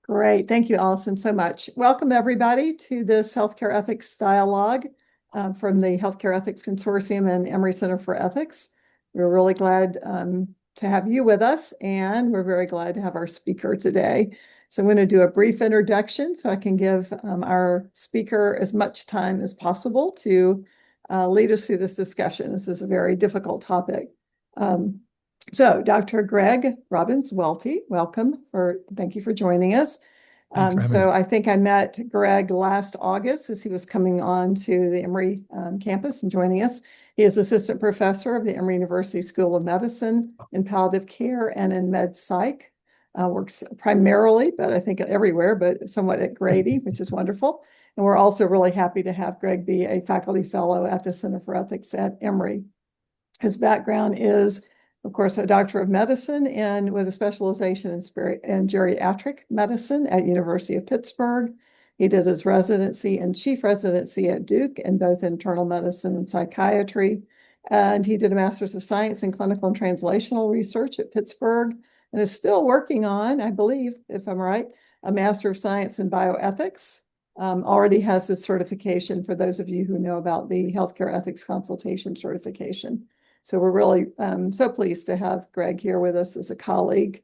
Great. Thank you, Allison, so much. Welcome, everybody, to this Healthcare Ethics Dialogue from the Healthcare Ethics Consortium and Emory Center for Ethics. We're really glad to have you with us, and we're very glad to have our speaker today. So I'm going to do a brief introduction so I can give our speaker as much time as possible to lead us through this discussion. This is a very difficult topic. So Dr. Gregg Robbins-Welty, thank you for joining us. Thanks for having me. So I think I met Gregg last August as he was coming on to the Emory campus and joining us. He is assistant professor of the Emory University School of Medicine in palliative care and in med psych. Works primarily, but I think everywhere, but somewhat at Grady, which is wonderful. And we're also really happy to have Gregg be a faculty fellow at the Center for Ethics at Emory. His background is, of course, a doctor of medicine and with a specialization in geriatric medicine at University of Pittsburgh. He did his residency and chief residency at Duke in both internal medicine and psychiatry. And he did a master's of science in clinical and translational research at Pittsburgh and is still working on, I believe, if I'm right, a master of science in bioethics. Already has his certification for those of you who know about the healthcare ethics consultation certification. So we're really so pleased to have Gregg here with us as a colleague.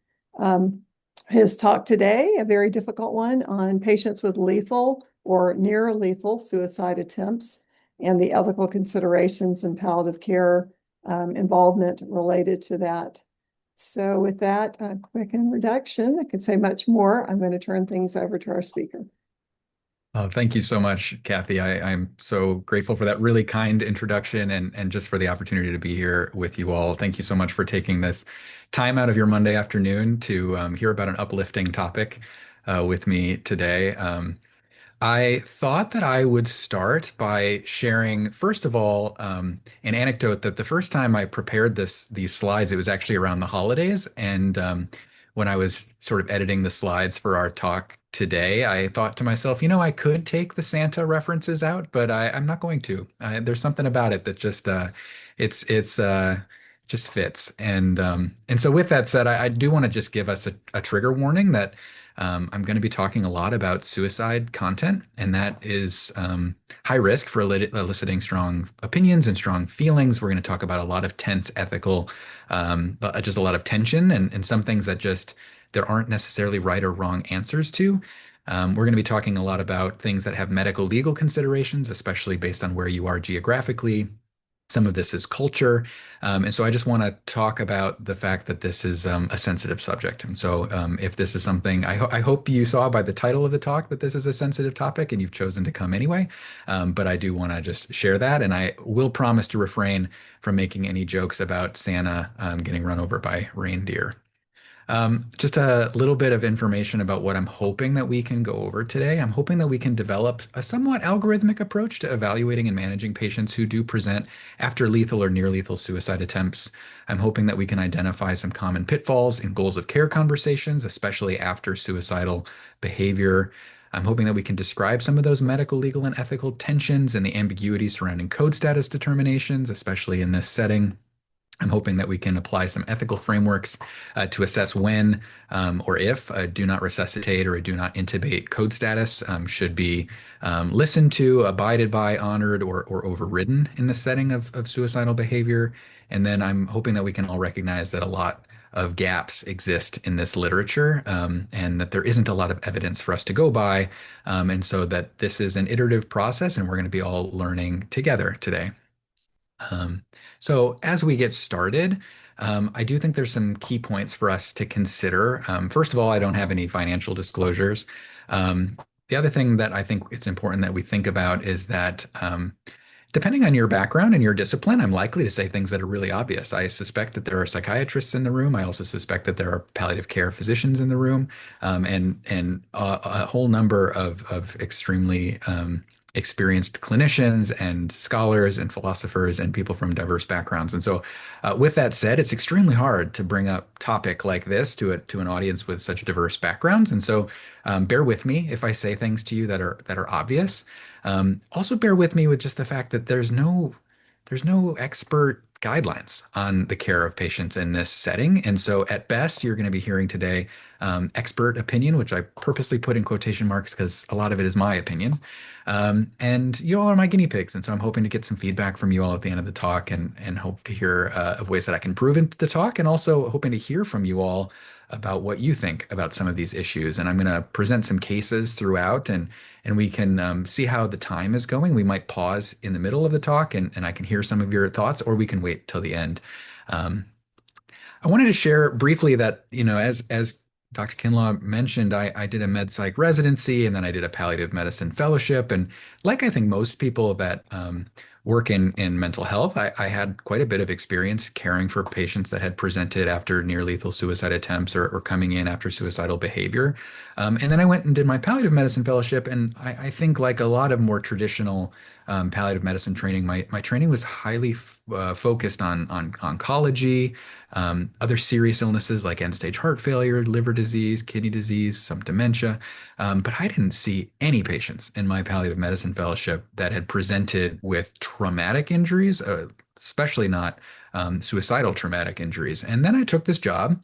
His talk today, a very difficult one on patients with lethal or near lethal suicide attempts and the ethical considerations in palliative care involvement related to that. So with that quick introduction, I could say much more. I'm going to turn things over to our speaker. Oh, thank you so much, Kathy. I'm so grateful for that really kind introduction and just for the opportunity to be here with you all. Thank you so much for taking this time out of your Monday afternoon to hear about an uplifting topic with me today. I thought that I would start by sharing, first of all, an anecdote that the first time I prepared these slides, it was actually around the holidays. And when I was sort of editing the slides for our talk today, I thought to myself, I could take the Santa references out, but I'm not going to. There's something about it that it's just fits. And so with that said, I do want to just give us a trigger warning that I'm going to be talking a lot about suicide content, and that is high risk for eliciting strong opinions and strong feelings. We're going to talk about a lot of tense ethical, just a lot of tension and some things that just there aren't necessarily right or wrong answers to. We're going to be talking a lot about things that have medical legal considerations, especially based on where you are geographically. Some of this is culture. And so I just want to talk about the fact that this is a sensitive subject. And so if this is something, I hope you saw by the title of the talk that this is a sensitive topic and you've chosen to come anyway. But I do want to just share that. And I will promise to refrain from making any jokes about Santa getting run over by reindeer. Just a little bit of information about what I'm hoping that we can go over today. I'm hoping that we can develop a somewhat algorithmic approach to evaluating and managing patients who do present after lethal or near lethal suicide attempts. I'm hoping that we can identify some common pitfalls in goals of care conversations, especially after suicidal behavior. I'm hoping that we can describe some of those medical, legal, and ethical tensions and the ambiguity surrounding code status determinations, especially in this setting. I'm hoping that we can apply some ethical frameworks to assess when or if a do not resuscitate or a do not intubate code status should be listened to, abided by, honored, or overridden in the setting of suicidal behavior. And then I'm hoping that we can all recognize that a lot of gaps exist in this literature and that there isn't a lot of evidence for us to go by. And so that this is an iterative process and we're going to be all learning together today. Um, so as we get started, I do think there's some key points for us to consider. First of all, I don't have any financial disclosures. Um, the other thing that I think it's important that we think about is that depending on your background and your discipline, I'm likely to say things that are really obvious. I suspect that there are psychiatrists in the room. I also suspect that there are palliative care physicians in the room, and a whole number of extremely experienced clinicians and scholars and philosophers and people from diverse backgrounds. And so, with that said, it's extremely hard to bring up topic like this to an audience with such diverse backgrounds. And so, bear with me if I say things to you that are obvious. Also bear with me with just the fact that there's no expert guidelines on the care of patients in this setting. And so, at best, you're going to be hearing today expert opinion, which I purposely put in quotation marks because a lot of it is my opinion. And you all are my guinea pigs. And so, I'm hoping to get some feedback from you all at the end of the talk and hope to hear of ways that I can improve in the talk, and also hoping to hear from you all about what you think about some of these issues. And I'm going to present some cases throughout, and we can see how the time is going. We might pause in the middle of the talk, and I can hear some of your thoughts, or we can wait till the end. Um, I wanted to share briefly that, as Dr. Kinlaw mentioned, I did a med psych residency, and then I did a palliative medicine fellowship. And like I think most people that work in mental health, I had quite a bit of experience caring for patients that had presented after near lethal suicide attempts or coming in after suicidal behavior. And then I went and did my palliative medicine fellowship. And I think, like a lot of more traditional palliative medicine training, my training was highly focused on oncology, other serious illnesses like end-stage heart failure, liver disease, kidney disease, some dementia. But I didn't see any patients in my palliative medicine fellowship that had presented with traumatic injuries, especially not suicidal traumatic injuries. And then I took this job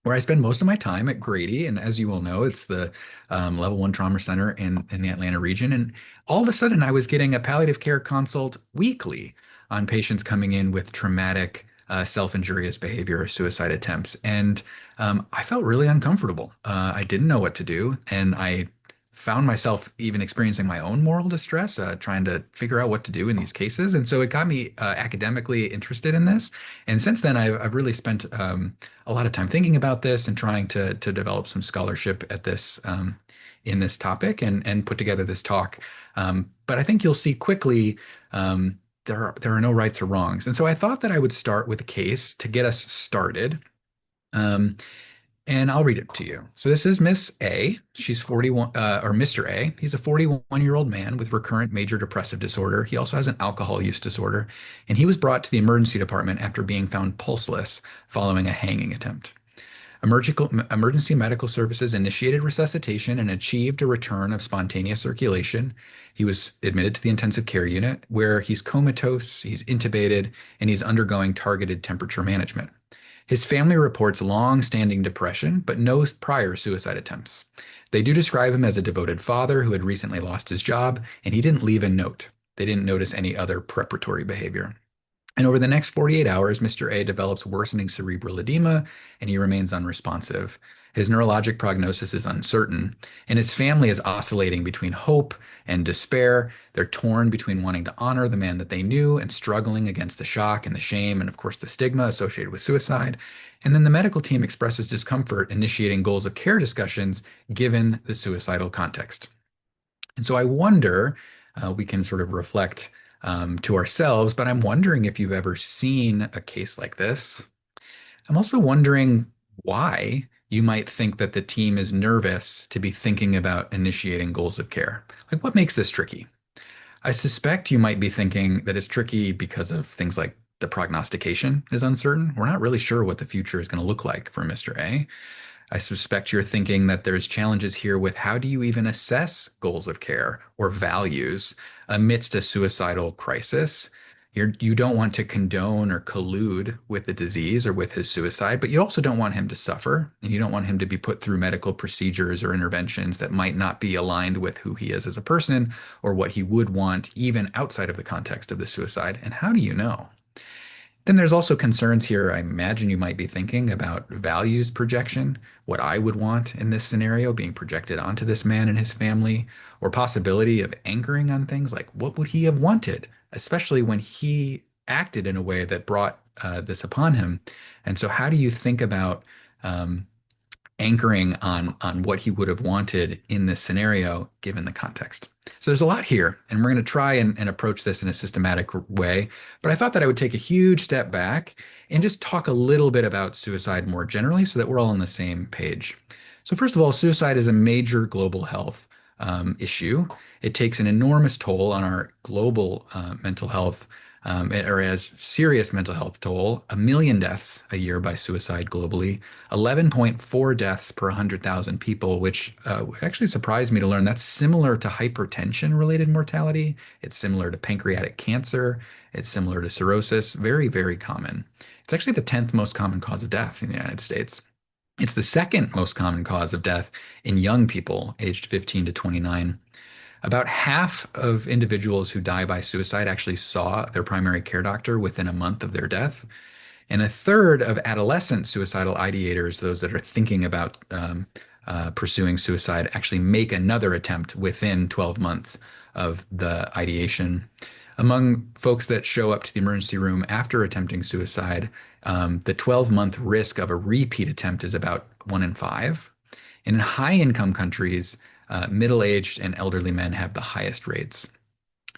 where I spend most of my time at Grady. And as you all know, it's the level one trauma center in the Atlanta region. And all of a sudden, I was getting a palliative care consult weekly on patients coming in with traumatic self-injurious behavior or suicide attempts. And I felt really uncomfortable. I didn't know what to do. And I found myself even experiencing my own moral distress, trying to figure out what to do in these cases. And so it got me academically interested in this. And since then, I've really spent a lot of time thinking about this and trying to develop some scholarship at this in this topic and put together this talk. But I think you'll see quickly there are no rights or wrongs. And so I thought that I would start with a case to get us started. And I'll read it to you. So this is Miss A. She's 41, or Mr. A. He's a 41-year-old man with recurrent major depressive disorder. He also has an alcohol use disorder, and he was brought to the emergency department after being found pulseless following a hanging attempt. Emergency medical services initiated resuscitation and achieved a return of spontaneous circulation. He was admitted to the intensive care unit where he's comatose, he's intubated, and he's undergoing targeted temperature management. His family reports long-standing depression, but no prior suicide attempts. They do describe him as a devoted father who had recently lost his job, and he didn't leave a note. They didn't notice any other preparatory behavior. And over the next 48 hours, Mr. A develops worsening cerebral edema, and he remains unresponsive. His neurologic prognosis is uncertain, and his family is oscillating between hope and despair. They're torn between wanting to honor the man that they knew and struggling against the shock and the shame and, of course, the stigma associated with suicide. And then the medical team expresses discomfort initiating goals of care discussions given the suicidal context. And so I wonder, we can sort of reflect to ourselves, but I'm wondering if you've ever seen a case like this. I'm also wondering why you might think that the team is nervous to be thinking about initiating goals of care. Like, what makes this tricky? I suspect you might be thinking that it's tricky because of things like the prognostication is uncertain. We're not really sure what the future is going to look like for Mr. A. I suspect you're thinking that there's challenges here with how do you even assess goals of care or values amidst a suicidal crisis. You don't want to condone or collude with the disease or with his suicide, but you also don't want him to suffer, and you don't want him to be put through medical procedures or interventions that might not be aligned with who he is as a person or what he would want even outside of the context of the suicide. And how do you know? Then there's also concerns here. I imagine you might be thinking about values projection, what I would want in this scenario being projected onto this man and his family, or possibility of anchoring on things like what would he have wanted, especially when he acted in a way that brought this upon him. And so how do you think about anchoring on what he would have wanted in this scenario given the context? So there's a lot here, and we're going to try and approach this in a systematic way. But I thought that I would take a huge step back and just talk a little bit about suicide more generally so that we're all on the same page. So first of all, suicide is a major global health issue. It takes an enormous toll on our global mental health or has serious mental health toll, 1 million deaths a year by suicide globally, 11.4 deaths per 100,000 people, which actually surprised me to learn that's similar to hypertension related mortality. It's similar to pancreatic cancer. It's similar to cirrhosis. Very, very common. It's actually the 10th most common cause of death in the United States. It's the second most common cause of death in young people aged 15 to 29. About half of individuals who die by suicide actually saw their primary care doctor within a month of their death. And a third of adolescent suicidal ideators, those that are thinking about pursuing suicide, actually make another attempt within 12 months of the ideation. Among folks that show up to the emergency room after attempting suicide, the 12-month risk of a repeat attempt is about 1 in 5. And in high income countries, middle-aged and elderly men have the highest rates.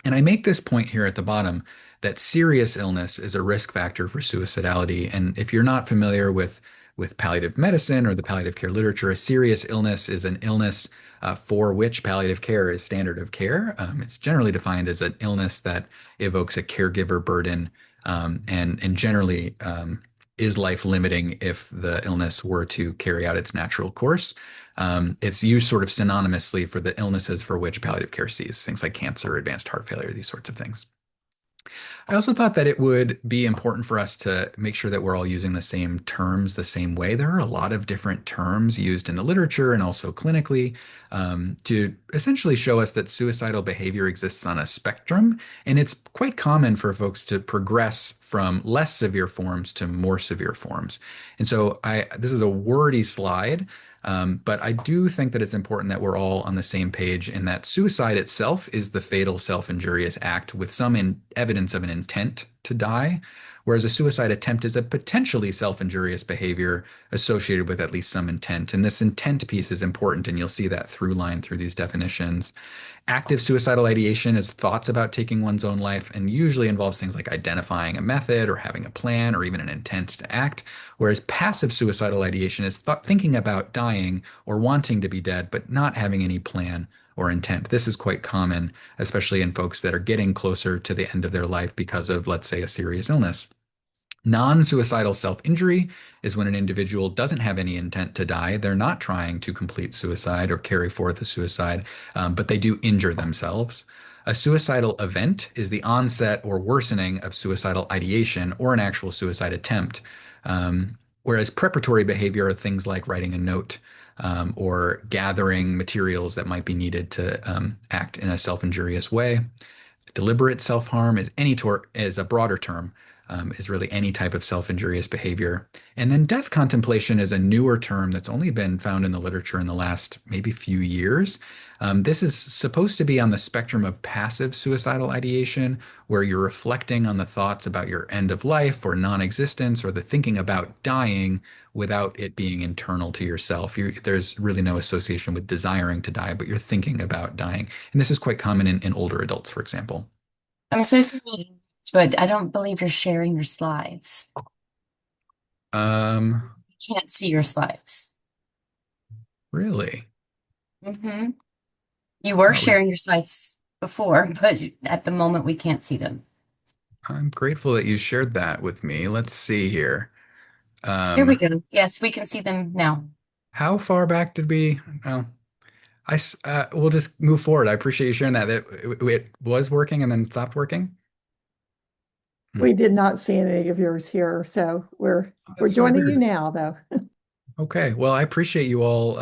And I make this point here at the bottom that serious illness is a risk factor for suicidality. And if you're not familiar with palliative medicine or the palliative care literature, a serious illness is an illness for which palliative care is standard of care. It's generally defined as an illness that evokes a caregiver burden and generally is life limiting if the illness were to carry out its natural course. It's used sort of synonymously for the illnesses for which palliative care sees, things like cancer, advanced heart failure, these sorts of things. I also thought that it would be important for us to make sure that we're all using the same terms the same way. There are a lot of different terms used in the literature and also clinically to essentially show us that suicidal behavior exists on a spectrum. And it's quite common for folks to progress from less severe forms to more severe forms. And so this is a wordy slide. But I do think that it's important that we're all on the same page in that suicide itself is the fatal self-injurious act with some evidence of an intent to die, whereas a suicide attempt is a potentially self-injurious behavior associated with at least some intent. And this intent piece is important, and you'll see that through line through these definitions. Active suicidal ideation is thoughts about taking one's own life and usually involves things like identifying a method or having a plan or even an intent to act. Whereas passive suicidal ideation is thinking about dying or wanting to be dead, but not having any plan or intent. This is quite common, especially in folks that are getting closer to the end of their life because of, let's say, a serious illness. Non-suicidal self-injury is when an individual doesn't have any intent to die. They're not trying to complete suicide or carry forth a suicide, but they do injure themselves. A suicidal event is the onset or worsening of suicidal ideation or an actual suicide attempt. Whereas preparatory behavior are things like writing a note or gathering materials that might be needed to act in a self-injurious way. Deliberate self-harm is a broader term, is really any type of self-injurious behavior. And then death contemplation is a newer term that's only been found in the literature in the last maybe few years. This is supposed to be on the spectrum of passive suicidal ideation, where you're reflecting on the thoughts about your end of life or non-existence or the thinking about dying without it being internal to yourself. There's really no association with desiring to die, but you're thinking about dying. And this is quite common in older adults, for example. I'm so sorry, but I don't believe you're sharing your slides. Um, I can't see your slides. really? hmm You were Oh, sharing your slides before, but at the moment we can't see them. I'm grateful that you shared that with me. Let's see here. Here we Um, go. Yes, we can see them now. how far back did we? Oh, we'll just move forward. I appreciate you sharing that. It was working and then stopped working. Hmm. We did not see any of yours here, so we're That's so joining you weird. now, though. Okay. Well, I appreciate you all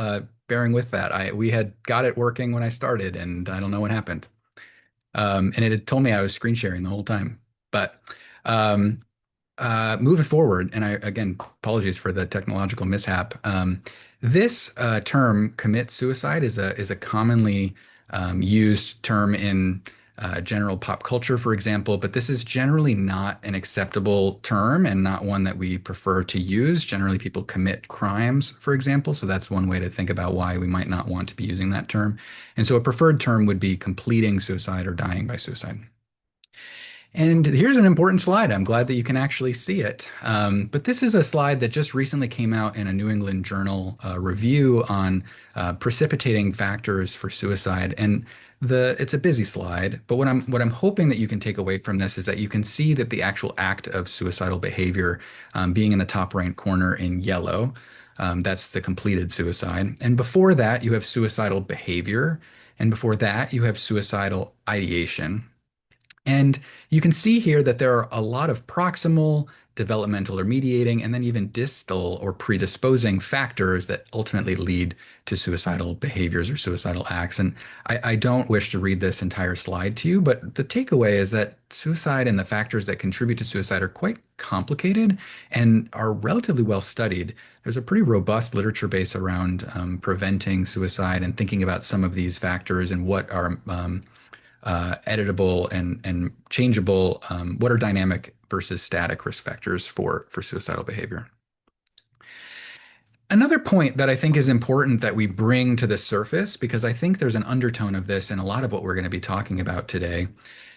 bearing with that. We had got it working when I started, and I don't know what happened. And it had told me I was screen sharing the whole time. But um, moving forward, and I again apologies for the technological mishap. This term "commit suicide" is a commonly used term in general pop culture, for example, but this is generally not an acceptable term and not one that we prefer to use. Generally, people commit crimes, for example, so that's one way to think about why we might not want to be using that term. And so a preferred term would be completing suicide or dying by suicide. And here's an important slide. I'm glad that you can actually see it. But this is a slide that just recently came out in a New England Journal review on precipitating factors for suicide. And It's a busy slide, but what I'm hoping that you can take away from this is that you can see that the actual act of suicidal behavior, being in the top right corner in yellow, that's the completed suicide. And before that, you have suicidal behavior, and before that, you have suicidal ideation. And you can see here that there are a lot of proximal, developmental or mediating, and then even distal or predisposing factors that ultimately lead to suicidal behaviors or suicidal acts. And I don't wish to read this entire slide to you, but the takeaway is that suicide and the factors that contribute to suicide are quite complicated and are relatively well studied. There's a pretty robust literature base around preventing suicide and thinking about some of these factors and what are editable and changeable, what are dynamic versus static risk factors for suicidal behavior. Another point that I think is important that we bring to the surface, because I think there's an undertone of this in a lot of what we're going to be talking about today,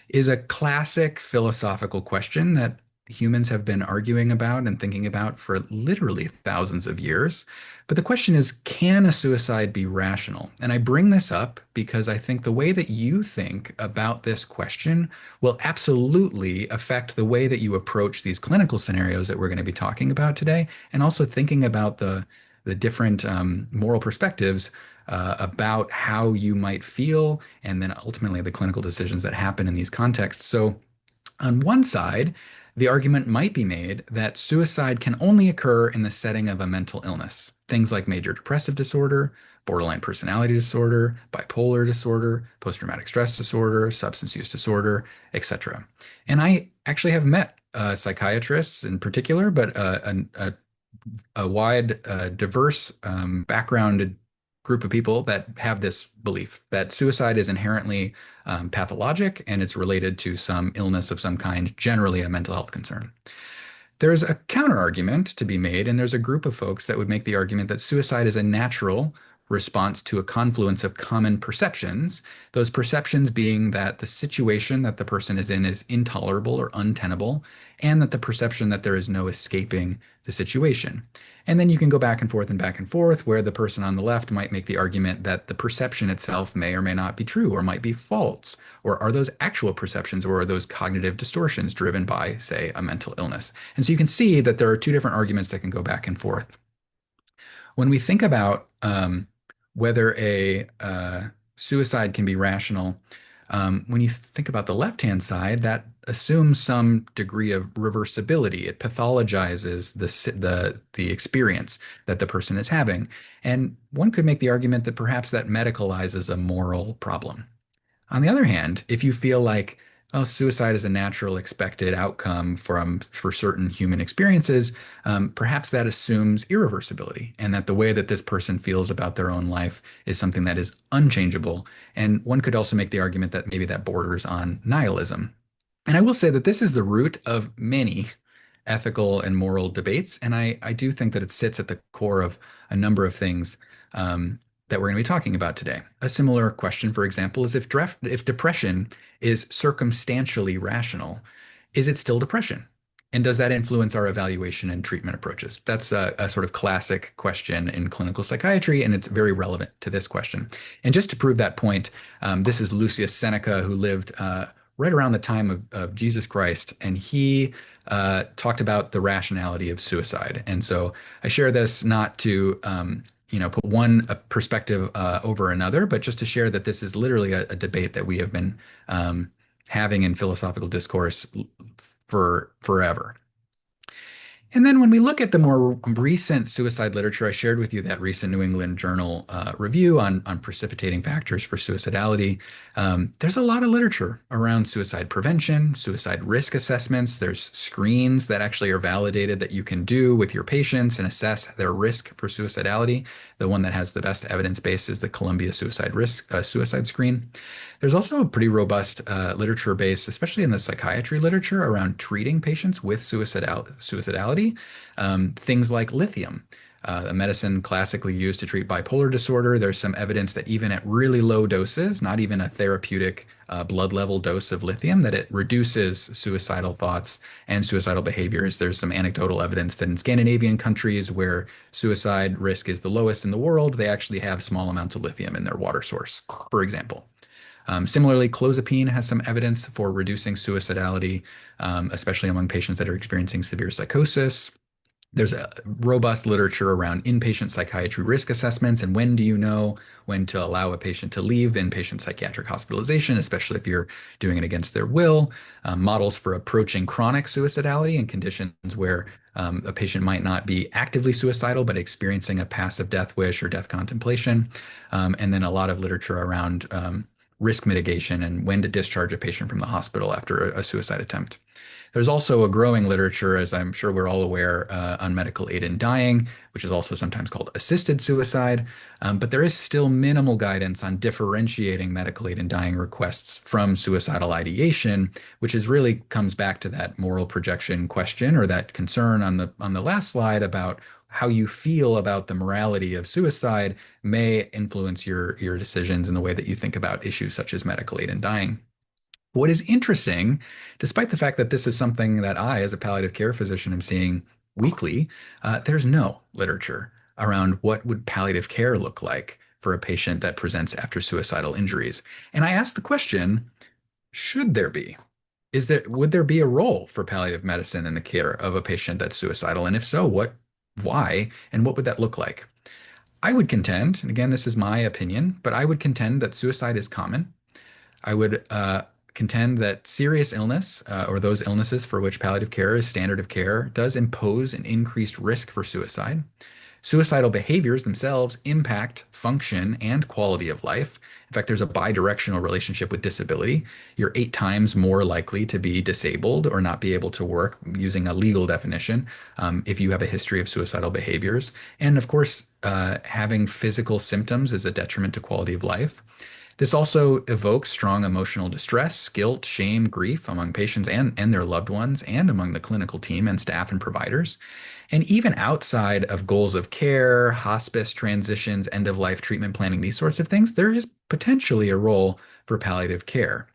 is a classic philosophical question that humans have been arguing about and thinking about for literally thousands of years. But the question is, can a suicide be rational? And I bring this up because I think the way that you think about this question will absolutely affect the way that you approach these clinical scenarios that we're going to be talking about today, and also thinking about the different moral perspectives about how you might feel, and then ultimately the clinical decisions that happen in these contexts. So, on one side, the argument might be made that suicide can only occur in the setting of a mental illness. Things like major depressive disorder, borderline personality disorder, bipolar disorder, post-traumatic stress disorder, substance use disorder, etc. And I actually have met psychiatrists in particular, but a wide, diverse backgrounded group of people that have this belief that suicide is inherently pathologic and it's related to some illness of some kind, generally a mental health concern. There's a counter argument to be made, and there's a group of folks that would make the argument that suicide is a natural response to a confluence of common perceptions, those perceptions being that the situation that the person is in is intolerable or untenable, and that the perception that there is no escaping the situation. And then you can go back and forth, where the person on the left might make the argument that the perception itself may or may not be true or might be false. Or are those actual perceptions, or are those cognitive distortions driven by, say, a mental illness? And so you can see that there are two different arguments that can go back and forth. When we think about whether a suicide can be rational, when you think about the left-hand side, that assumes some degree of reversibility. It pathologizes the experience that the person is having. And one could make the argument that perhaps that medicalizes a moral problem. On the other hand, if you feel like, oh, suicide is a natural expected outcome for certain human experiences, perhaps that assumes irreversibility, and that the way that this person feels about their own life is something that is unchangeable. And one could also make the argument that maybe that borders on nihilism. And I will say that this is the root of many ethical and moral debates, and I do think that it sits at the core of a number of things that we're going to be talking about today. A similar question, for example, is if depression is circumstantially rational, is it still depression? And does that influence our evaluation and treatment approaches? That's a sort of classic question in clinical psychiatry, and it's very relevant to this question. And just to prove that point, this is Lucius Seneca, who lived right around the time of Jesus Christ, and he talked about the rationality of suicide. And so I share this not to put one perspective over another, but just to share that this is literally a debate that we have been having in philosophical discourse for forever. And then when we look at the more recent suicide literature, I shared with you that recent New England Journal review on precipitating factors for suicidality. There's a lot of literature around suicide prevention, suicide risk assessments. There's screens that actually are validated that you can do with your patients and assess their risk for suicidality. The one that has the best evidence base is the Columbia Suicide Screen. There's also a pretty robust literature base, especially in the psychiatry literature, around treating patients with suicidality. Things like lithium, a medicine classically used to treat bipolar disorder. There's some evidence that even at really low doses, not even a therapeutic blood level dose of lithium, that it reduces suicidal thoughts and suicidal behaviors. There's some anecdotal evidence that in Scandinavian countries where suicide risk is the lowest in the world, they actually have small amounts of lithium in their water source, for example. Similarly, clozapine has some evidence for reducing suicidality, especially among patients that are experiencing severe psychosis. There's a robust literature around inpatient psychiatry risk assessments and when do you know when to allow a patient to leave inpatient psychiatric hospitalization, especially if you're doing it against their will. Models for approaching chronic suicidality in conditions where a patient might not be actively suicidal but experiencing a passive death wish or death contemplation. And then a lot of literature around risk mitigation and when to discharge a patient from the hospital after a suicide attempt. There's also a growing literature, as I'm sure we're all aware, on medical aid in dying, which is also sometimes called assisted suicide. But there is still minimal guidance on differentiating medical aid in dying requests from suicidal ideation, which is really comes back to that moral projection question or that concern on the last slide about how you feel about the morality of suicide may influence your decisions in the way that you think about issues such as medical aid in dying. What is interesting, despite the fact that this is something that I, as a palliative care physician, am seeing weekly, there's no literature around what would palliative care look like for a patient that presents after suicidal injuries. And I asked the question, should there be? Would there be a role for palliative medicine in the care of a patient that's suicidal? And if so, why, and what would that look like? I would contend, and again, this is my opinion, but I would contend that suicide is common. I would contend that serious illness or those illnesses for which palliative care is standard of care does impose an increased risk for suicide. Suicidal behaviors themselves impact function and quality of life. In fact, there's a bidirectional relationship with disability. You're 8 times more likely to be disabled or not be able to work using a legal definition if you have a history of suicidal behaviors. And of course, having physical symptoms is a detriment to quality of life. This also evokes strong emotional distress, guilt, shame, grief among patients and their loved ones, and among the clinical team and staff and providers. And even outside of goals of care, hospice, transitions, end of life treatment planning, these sorts of things, there is potentially a role for palliative care.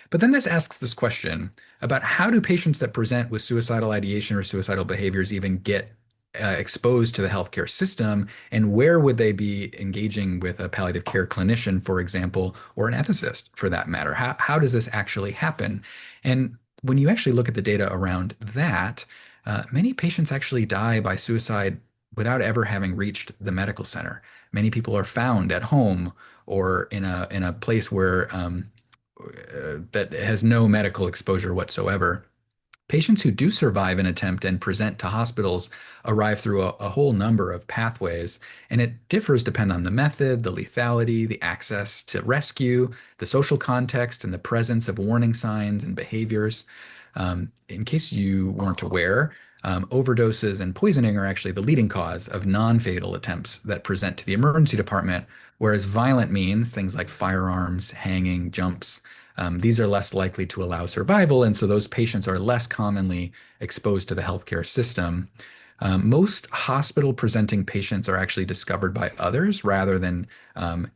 But then this asks this question about how do patients that present with suicidal ideation or suicidal behaviors even get exposed to the healthcare system, and where would they be engaging with a palliative care clinician, for example, or an ethicist for that matter? How does this actually happen? And when you actually look at the data around that, many patients actually die by suicide without ever having reached the medical center. Many people are found at home or in a place where that has no medical exposure whatsoever. Patients who do survive an attempt and present to hospitals arrive through a whole number of pathways, and it differs depending on the method, the lethality, the access to rescue, the social context, and the presence of warning signs and behaviors. In case you weren't aware, overdoses and poisoning are actually the leading cause of non-fatal attempts that present to the emergency department, whereas violent means, things like firearms, hanging, jumps, these are less likely to allow survival, and so those patients are less commonly exposed to the healthcare system. Most hospital presenting patients are actually discovered by others rather than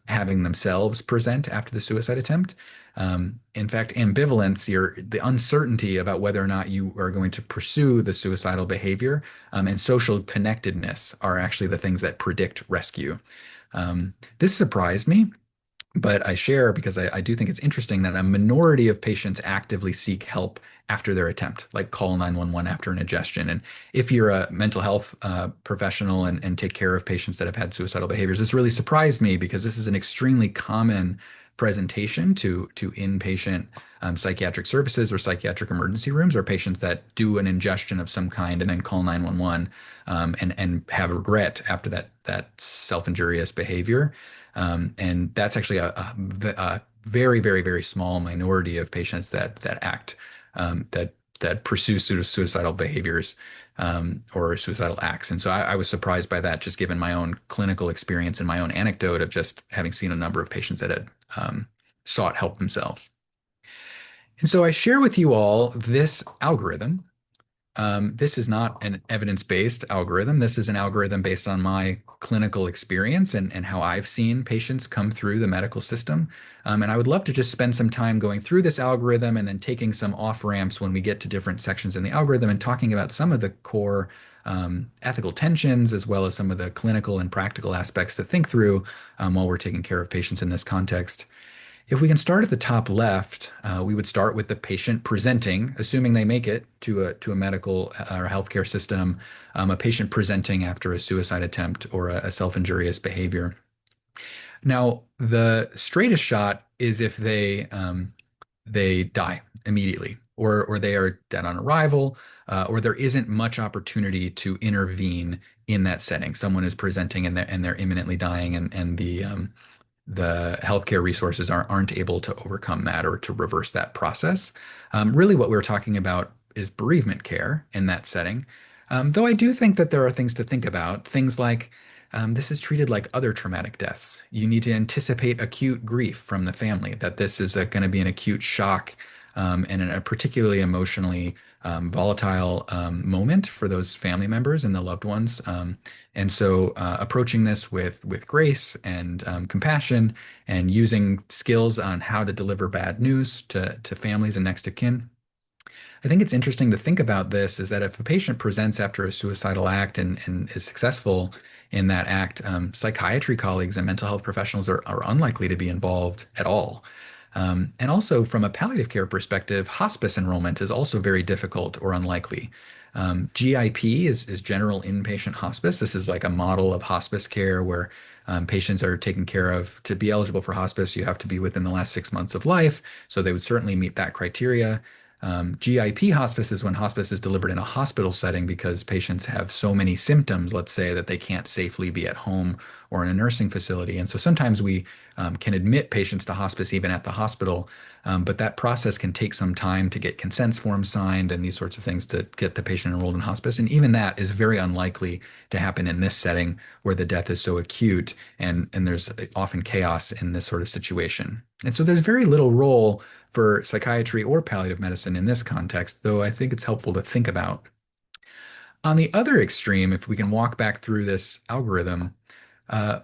having themselves present after the suicide attempt. In fact, ambivalence, the uncertainty about whether or not you are going to pursue the suicidal behavior, and social connectedness are actually the things that predict rescue. This surprised me, but I share because I do think it's interesting that a minority of patients actively seek help after their attempt, like call 911 after an ingestion. And if you're a mental health professional and take care of patients that have had suicidal behaviors, this really surprised me because this is an extremely common presentation to inpatient psychiatric services or psychiatric emergency rooms, or patients that do an ingestion of some kind and then call 911 and have regret after that self-injurious behavior. And that's actually a very, very, very small minority of patients that act that pursue suicidal behaviors or suicidal acts. And so I was surprised by that, just given my own clinical experience and my own anecdote of just having seen a number of patients that had sought help themselves. And so I share with you all this algorithm. This is not an evidence-based algorithm. This is an algorithm based on my clinical experience and how I've seen patients come through the medical system. And I would love to just spend some time going through this algorithm and then taking some off-ramps when we get to different sections in the algorithm and talking about some of the core ethical tensions, as well as some of the clinical and practical aspects to think through while we're taking care of patients in this context. If we can start at the top left, we would start with the patient presenting, assuming they make it to a medical or healthcare system, a patient presenting after a suicide attempt or a self-injurious behavior. Now, the straightest shot is if they die immediately, or they are dead on arrival, or there isn't much opportunity to intervene in that setting. Someone is presenting and they're imminently dying, and the healthcare resources aren't able to overcome that or to reverse that process. Really, what we're talking about is bereavement care in that setting. Though I do think that there are things to think about, things like this is treated like other traumatic deaths. You need to anticipate acute grief from the family, that this is going to be an acute shock and a particularly emotionally volatile moment for those family members and the loved ones. And so approaching this with grace and compassion and using skills on how to deliver bad news to families and next of kin. I think it's interesting to think about this is that if a patient presents after a suicidal act and is successful in that act, psychiatry colleagues and mental health professionals are unlikely to be involved at all. And also, from a palliative care perspective, hospice enrollment is also very difficult or unlikely. GIP is general inpatient hospice. This is like a model of hospice care where patients are taken care of. To be eligible for hospice, you have to be within the last 6 months of life. So they would certainly meet that criteria. GIP hospice is when hospice is delivered in a hospital setting because patients have so many symptoms, let's say, that they can't safely be at home or in a nursing facility. And so sometimes we can admit patients to hospice even at the hospital, but that process can take some time to get consent forms signed and these sorts of things to get the patient enrolled in hospice. And even that is very unlikely to happen in this setting where the death is so acute and there's often chaos in this sort of situation. And so there's very little role for psychiatry or palliative medicine in this context, though I think it's helpful to think about. On the other extreme, if we can walk back through this algorithm,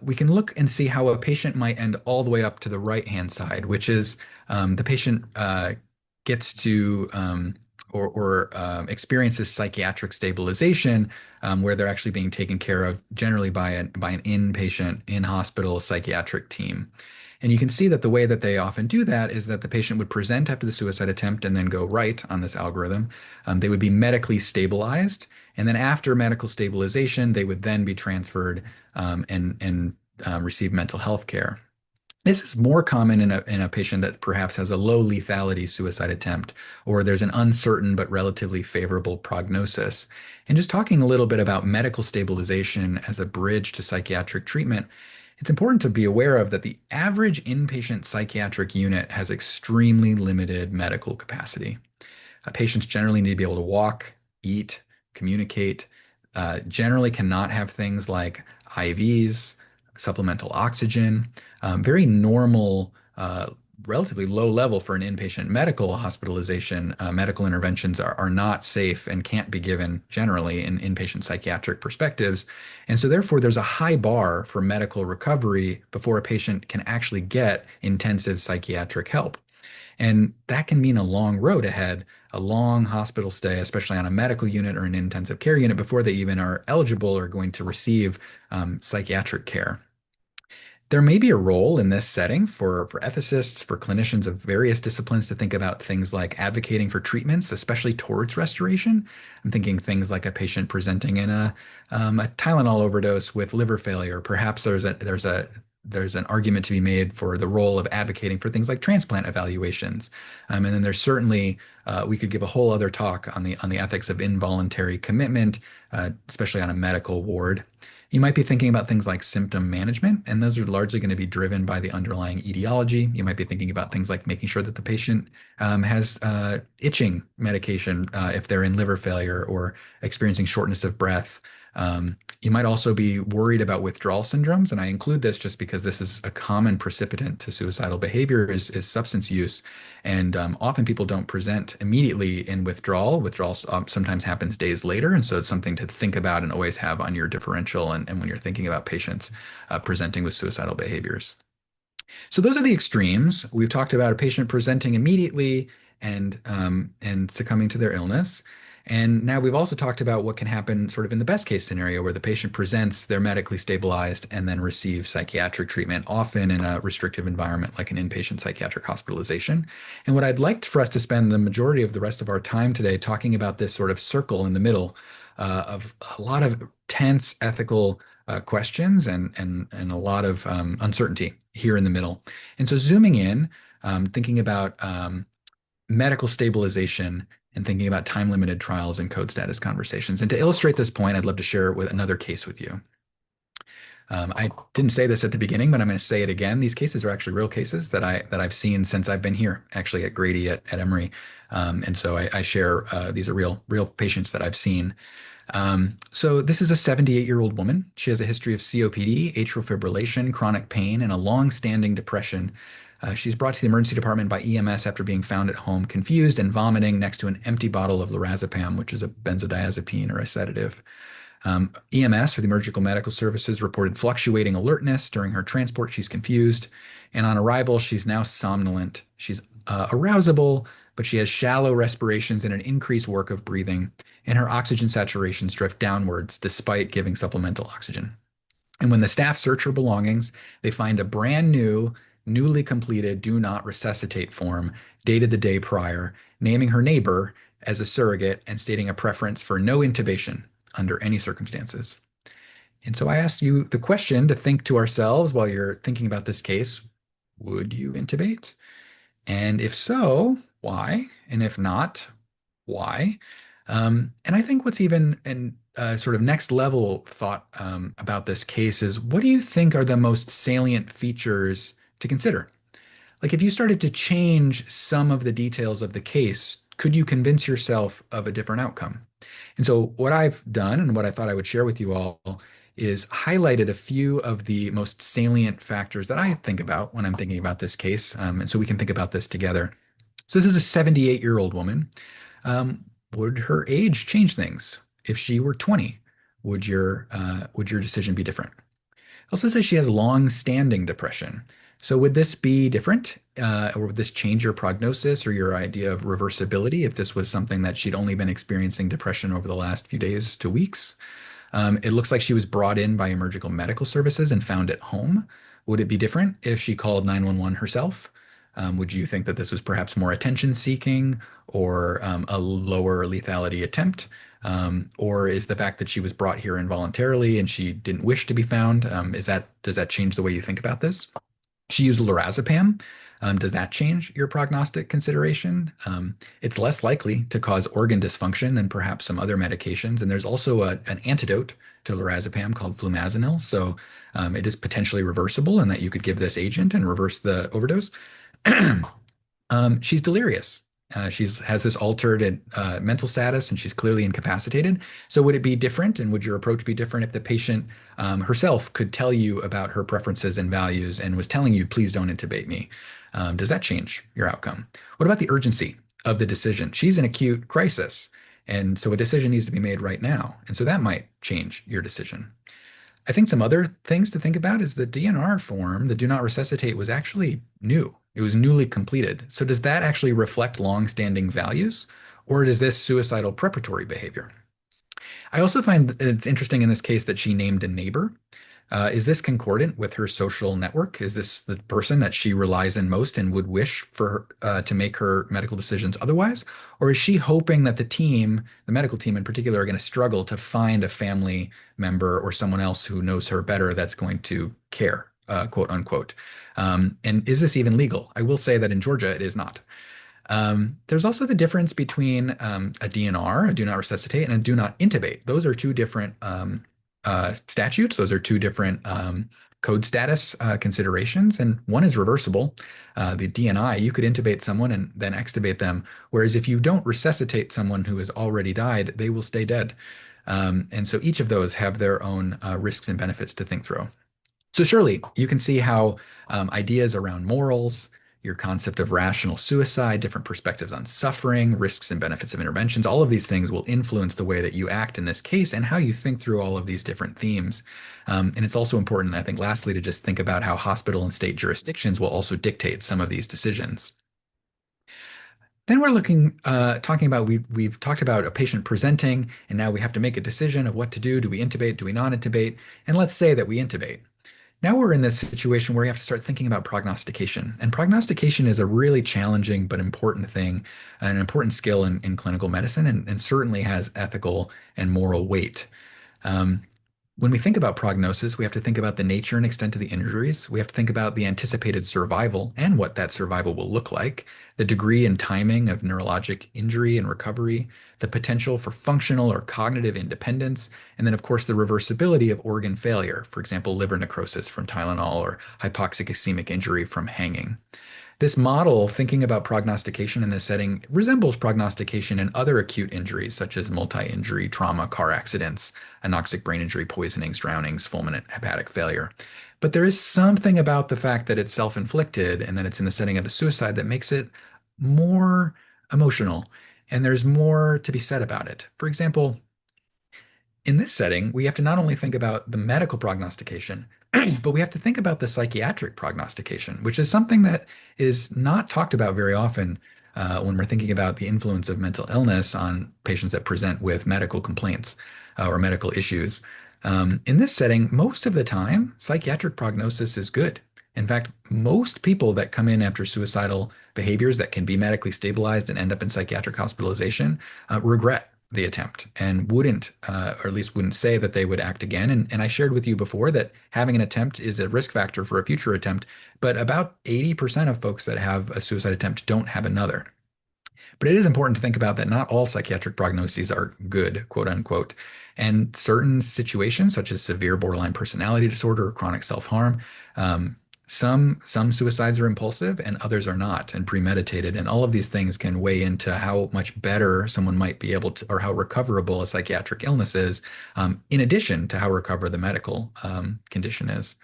we can look and see how a patient might end all the way up to the right-hand side, which is the patient gets to or experiences psychiatric stabilization, where they're actually being taken care of generally by an inpatient in-hospital psychiatric team. And you can see that the way that they often do that is that the patient would present after the suicide attempt and then go right on this algorithm. They would be medically stabilized. And then after medical stabilization, they would then be transferred and receive mental health care. This is more common in a patient that perhaps has a low lethality suicide attempt, or there's an uncertain but relatively favorable prognosis. And just talking a little bit about medical stabilization as a bridge to psychiatric treatment, it's important to be aware of that the average inpatient psychiatric unit has extremely limited medical capacity. Patients generally need to be able to walk, eat, communicate, generally cannot have things like IVs, supplemental oxygen, very normal, relatively low level for an inpatient medical hospitalization. Medical interventions are not safe and can't be given generally in inpatient psychiatric perspectives. And so therefore there's a high bar for medical recovery before a patient can actually get intensive psychiatric help. And that can mean a long road ahead, a long hospital stay, especially on a medical unit or an intensive care unit before they even are eligible or going to receive psychiatric care. There may be a role in this setting for ethicists, for clinicians of various disciplines to think about things like advocating for treatments, especially towards restoration. I'm thinking things like a patient presenting in a Tylenol overdose with liver failure. Perhaps there's an argument to be made for the role of advocating for things like transplant evaluations. And then there's certainly we could give a whole other talk on the ethics of involuntary commitment, especially on a medical ward. You might be thinking about things like symptom management, and those are largely going to be driven by the underlying etiology. You might be thinking about things like making sure that the patient has itching medication if they're in liver failure or experiencing shortness of breath. You might also be worried about withdrawal syndromes, and I include this just because this is a common precipitant to suicidal behavior is substance use. And often people don't present immediately in withdrawal. Withdrawal sometimes happens days later, and so it's something to think about and always have on your differential and when you're thinking about patients presenting with suicidal behaviors. So those are the extremes. We've talked about a patient presenting immediately and succumbing to their illness. And now we've also talked about what can happen sort of in the best case scenario where the patient presents, they're medically stabilized, and then receives psychiatric treatment, often in a restrictive environment like an inpatient psychiatric hospitalization. And what I'd like for us to spend the majority of the rest of our time today talking about this sort of circle in the middle of a lot of tense ethical questions and a lot of uncertainty here in the middle. And so zooming in, thinking about medical stabilization and thinking about time-limited trials and code status conversations. And to illustrate this point, I'd love to share with another case with you. I didn't say this at the beginning, but I'm going to say it again. These cases are actually real cases that I've seen since I've been here, actually at Grady at Emory. And so I share these are real patients that I've seen. So this is a 78-year-old woman. She has a history of COPD, atrial fibrillation, chronic pain, and a long-standing depression. She's brought to the emergency department by EMS after being found at home confused and vomiting next to an empty bottle of lorazepam, which is a benzodiazepine or a sedative. EMS, or the Emergency Medical Services, reported fluctuating alertness. During her transport, she's confused. And on arrival, she's now somnolent. She's arousable, but she has shallow respirations and an increased work of breathing. And her oxygen saturations drift downwards despite giving supplemental oxygen. And when the staff search her belongings, they find a brand new, newly completed do not resuscitate form dated the day prior, naming her neighbor as a surrogate and stating a preference for no intubation under any circumstances. And so I asked you the question to think to ourselves while you're thinking about this case, would you intubate? And if so, why? And if not, why? And I think what's even an sort of next level thought about this case is what do you think are the most salient features to consider? Like if you started to change some of the details of the case, could you convince yourself of a different outcome? And so what I've done and what I thought I would share with you all is highlighted a few of the most salient factors that I think about when I'm thinking about this case. And so we can think about this together. So this is a 78-year-old woman. Would her age change things? If she were 20, would your decision be different? It also says she has long-standing depression. So would this be different? Or would this change your prognosis or your idea of reversibility if this was something that she'd only been experiencing depression over the last few days to weeks? It looks like she was brought in by Emergency Medical Services and found at home. Would it be different if she called 911 herself? Would you think that this was perhaps more attention seeking or a lower lethality attempt? Or is the fact that she was brought here involuntarily and she didn't wish to be found, does that change the way you think about this? She used lorazepam. Does that change your prognostic consideration? It's less likely to cause organ dysfunction than perhaps some other medications. And there's also an antidote to lorazepam called flumazenil. So it is potentially reversible in that you could give this agent and reverse the overdose. She's delirious. She has this altered mental status and she's clearly incapacitated. So would it be different and would your approach be different if the patient herself could tell you about her preferences and values and was telling you, please don't intubate me? Does that change your outcome? What about the urgency of the decision? She's in acute crisis. And so a decision needs to be made right now. And so that might change your decision. I think some other things to think about is the DNR form, the do not resuscitate, was actually new. It was newly completed. So does that actually reflect long-standing values, or is this suicidal preparatory behavior? I also find that it's interesting in this case that she named a neighbor. Is this concordant with her social network? Is this the person that she relies on most and would wish for her, to make her medical decisions otherwise? Or is she hoping that the team, the medical team in particular, are going to struggle to find a family member or someone else who knows her better that's going to care, quote unquote? And is this even legal? I will say that in Georgia, it is not. There's also the difference between a DNR, a do not resuscitate, and a do not intubate. Those are two different statutes. Those are two different code status considerations, and one is reversible. The DNI, you could intubate someone and then extubate them, whereas if you don't resuscitate someone who has already died, they will stay dead. And so each of those have their own risks and benefits to think through. So surely you can see how ideas around morals, your concept of rational suicide, different perspectives on suffering, risks and benefits of interventions, all of these things will influence the way that you act in this case and how you think through all of these different themes. And it's also important, I think, lastly, to just think about how hospital and state jurisdictions will also dictate some of these decisions. Then we're talking about, we've talked about a patient presenting, and now we have to make a decision of what to do. Do we intubate? Do we not intubate? And let's say that we intubate. Now we're in this situation where we have to start thinking about prognostication. And prognostication is a really challenging but important thing, an important skill in clinical medicine, and certainly has ethical and moral weight. Um, when we think about prognosis, we have to think about the nature and extent of the injuries. We have to think about the anticipated survival and what that survival will look like, the degree and timing of neurologic injury and recovery, the potential for functional or cognitive independence, and then, of course, the reversibility of organ failure, for example, liver necrosis from Tylenol or hypoxic ischemic injury from hanging. This model, thinking about prognostication in this setting, resembles prognostication in other acute injuries, such as multi-injury, trauma, car accidents, anoxic brain injury, poisonings, drownings, fulminant hepatic failure. But there is something about the fact that it's self-inflicted and that it's in the setting of a suicide that makes it more emotional, and there's more to be said about it. For example, in this setting, we have to not only think about the medical prognostication, but we have to think about the psychiatric prognostication, which is something that is not talked about very often when we're thinking about the influence of mental illness on patients that present with medical complaints or medical issues. In this setting, most of the time, psychiatric prognosis is good. In fact, most people that come in after suicidal behaviors that can be medically stabilized and end up in psychiatric hospitalization regret the attempt and wouldn't, or at least wouldn't say that they would act again. And I shared with you before that having an attempt is a risk factor for a future attempt, but about 80% of folks that have a suicide attempt don't have another. But it is important to think about that not all psychiatric prognoses are good, quote unquote. And certain situations, such as severe borderline personality disorder or chronic self-harm, some suicides are impulsive and others are not and premeditated. And all of these things can weigh into how much better someone might be able to, or how recoverable a psychiatric illness is, in addition to how recover the medical condition is.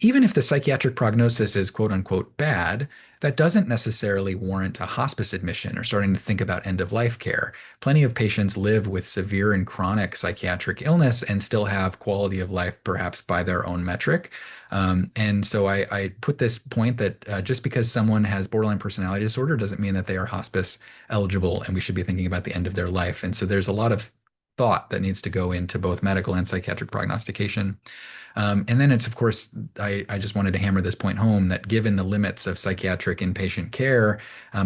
Even if the psychiatric prognosis is quote unquote bad, that doesn't necessarily warrant a hospice admission or starting to think about end of life care. Plenty of patients live with severe and chronic psychiatric illness and still have quality of life, perhaps by their own metric. And so I put this point that just because someone has borderline personality disorder doesn't mean that they are hospice eligible and we should be thinking about the end of their life. And so there's a lot of thought that needs to go into both medical and psychiatric prognostication. And then it's, of course, I just wanted to hammer this point home that given the limits of psychiatric inpatient care,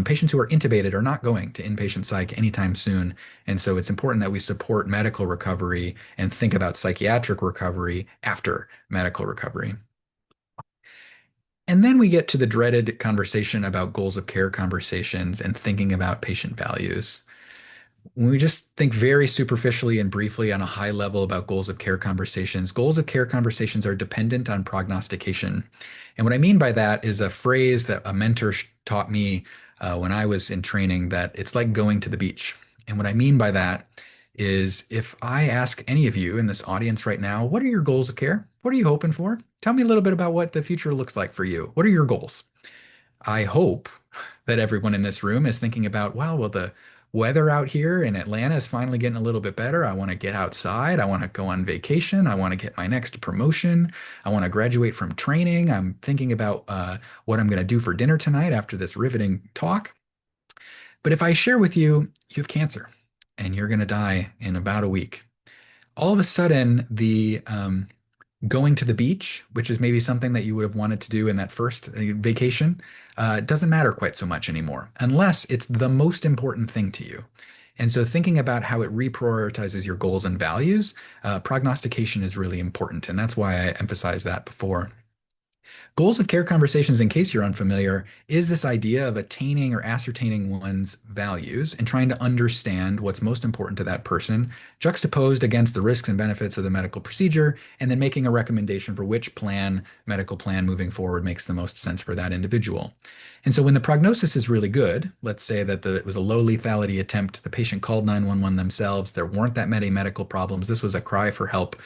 patients who are intubated are not going to inpatient psych anytime soon. And so it's important that we support medical recovery and think about psychiatric recovery after medical recovery. And then we get to the dreaded conversation about goals of care conversations and thinking about patient values. When we just think very superficially and briefly on a high level about goals of care conversations, goals of care conversations are dependent on prognostication. And what I mean by that is a phrase that a mentor taught me when I was in training, that it's like going to the beach. And what I mean by that is if I ask any of you in this audience right now, what are your goals of care? What are you hoping for? Tell me a little bit about what the future looks like for you. What are your goals? I hope that everyone in this room is thinking about, wow, well, the weather out here in Atlanta is finally getting a little bit better. I want to get outside. I want to go on vacation. I want to get my next promotion. I want to graduate from training. I'm thinking about what I'm going to do for dinner tonight after this riveting talk. But if I share with you, you have cancer and you're going to die in about a week, all of a sudden the going to the beach, which is maybe something that you would have wanted to do in that first vacation, doesn't matter quite so much anymore, unless it's the most important thing to you. And so thinking about how it reprioritizes your goals and values, prognostication is really important. And that's why I emphasized that before. Goals of care conversations, in case you're unfamiliar, is this idea of attaining or ascertaining one's values and trying to understand what's most important to that person, juxtaposed against the risks and benefits of the medical procedure, and then making a recommendation for which medical plan moving forward makes the most sense for that individual. And so when the prognosis is really good, let's say that it was a low lethality attempt, the patient called 911 themselves, there weren't that many medical problems, this was a cry for help.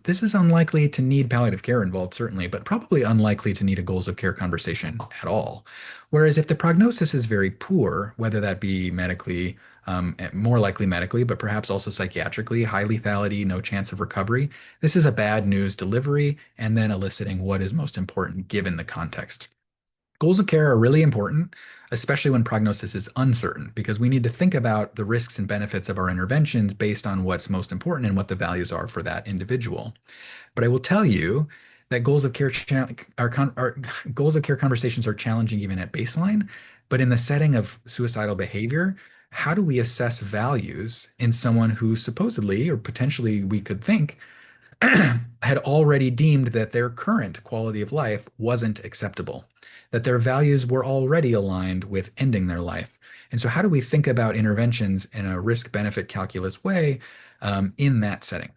This is unlikely to need palliative care involved, certainly, but probably unlikely to need a goals of care conversation at all. Whereas if the prognosis is very poor, whether that be medically, more likely medically, but perhaps also psychiatrically, high lethality, no chance of recovery, this is a bad news delivery and then eliciting what is most important given the context. Goals of care are really important, especially when prognosis is uncertain, because we need to think about the risks and benefits of our interventions based on what's most important and what the values are for that individual. But I will tell you that goals of care conversations are challenging even at baseline. But in the setting of suicidal behavior, how do we assess values in someone who supposedly or potentially we could think had already deemed that their current quality of life wasn't acceptable, that their values were already aligned with ending their life? And so, how do we think about interventions in a risk benefit calculus way in that setting?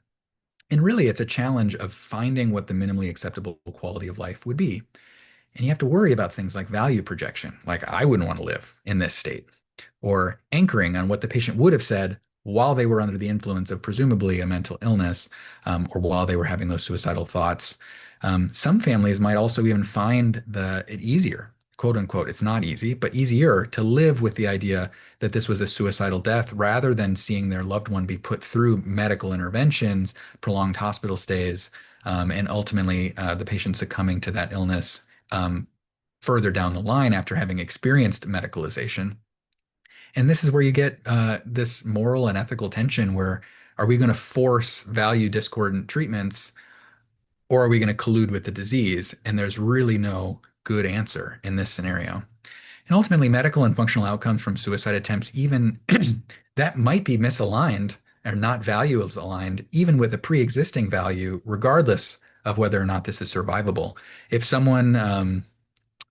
And really, it's a challenge of finding what the minimally acceptable quality of life would be. And you have to worry about things like value projection, like I wouldn't want to live in this state, or anchoring on what the patient would have said while they were under the influence of presumably a mental illness, or while they were having those suicidal thoughts. Some families might also even find it easier, quote unquote, it's not easy, but easier to live with the idea that this was a suicidal death rather than seeing their loved one be put through medical interventions, prolonged hospital stays, and ultimately the patient succumbing to that illness further down the line after having experienced medicalization. And this is where you get this moral and ethical tension where are we going to force value discordant treatments or are we going to collude with the disease? And there's really no good answer in this scenario. And ultimately, medical and functional outcomes from suicide attempts, even that might be misaligned or not values aligned, even with a pre-existing value, regardless of whether or not this is survivable. If someone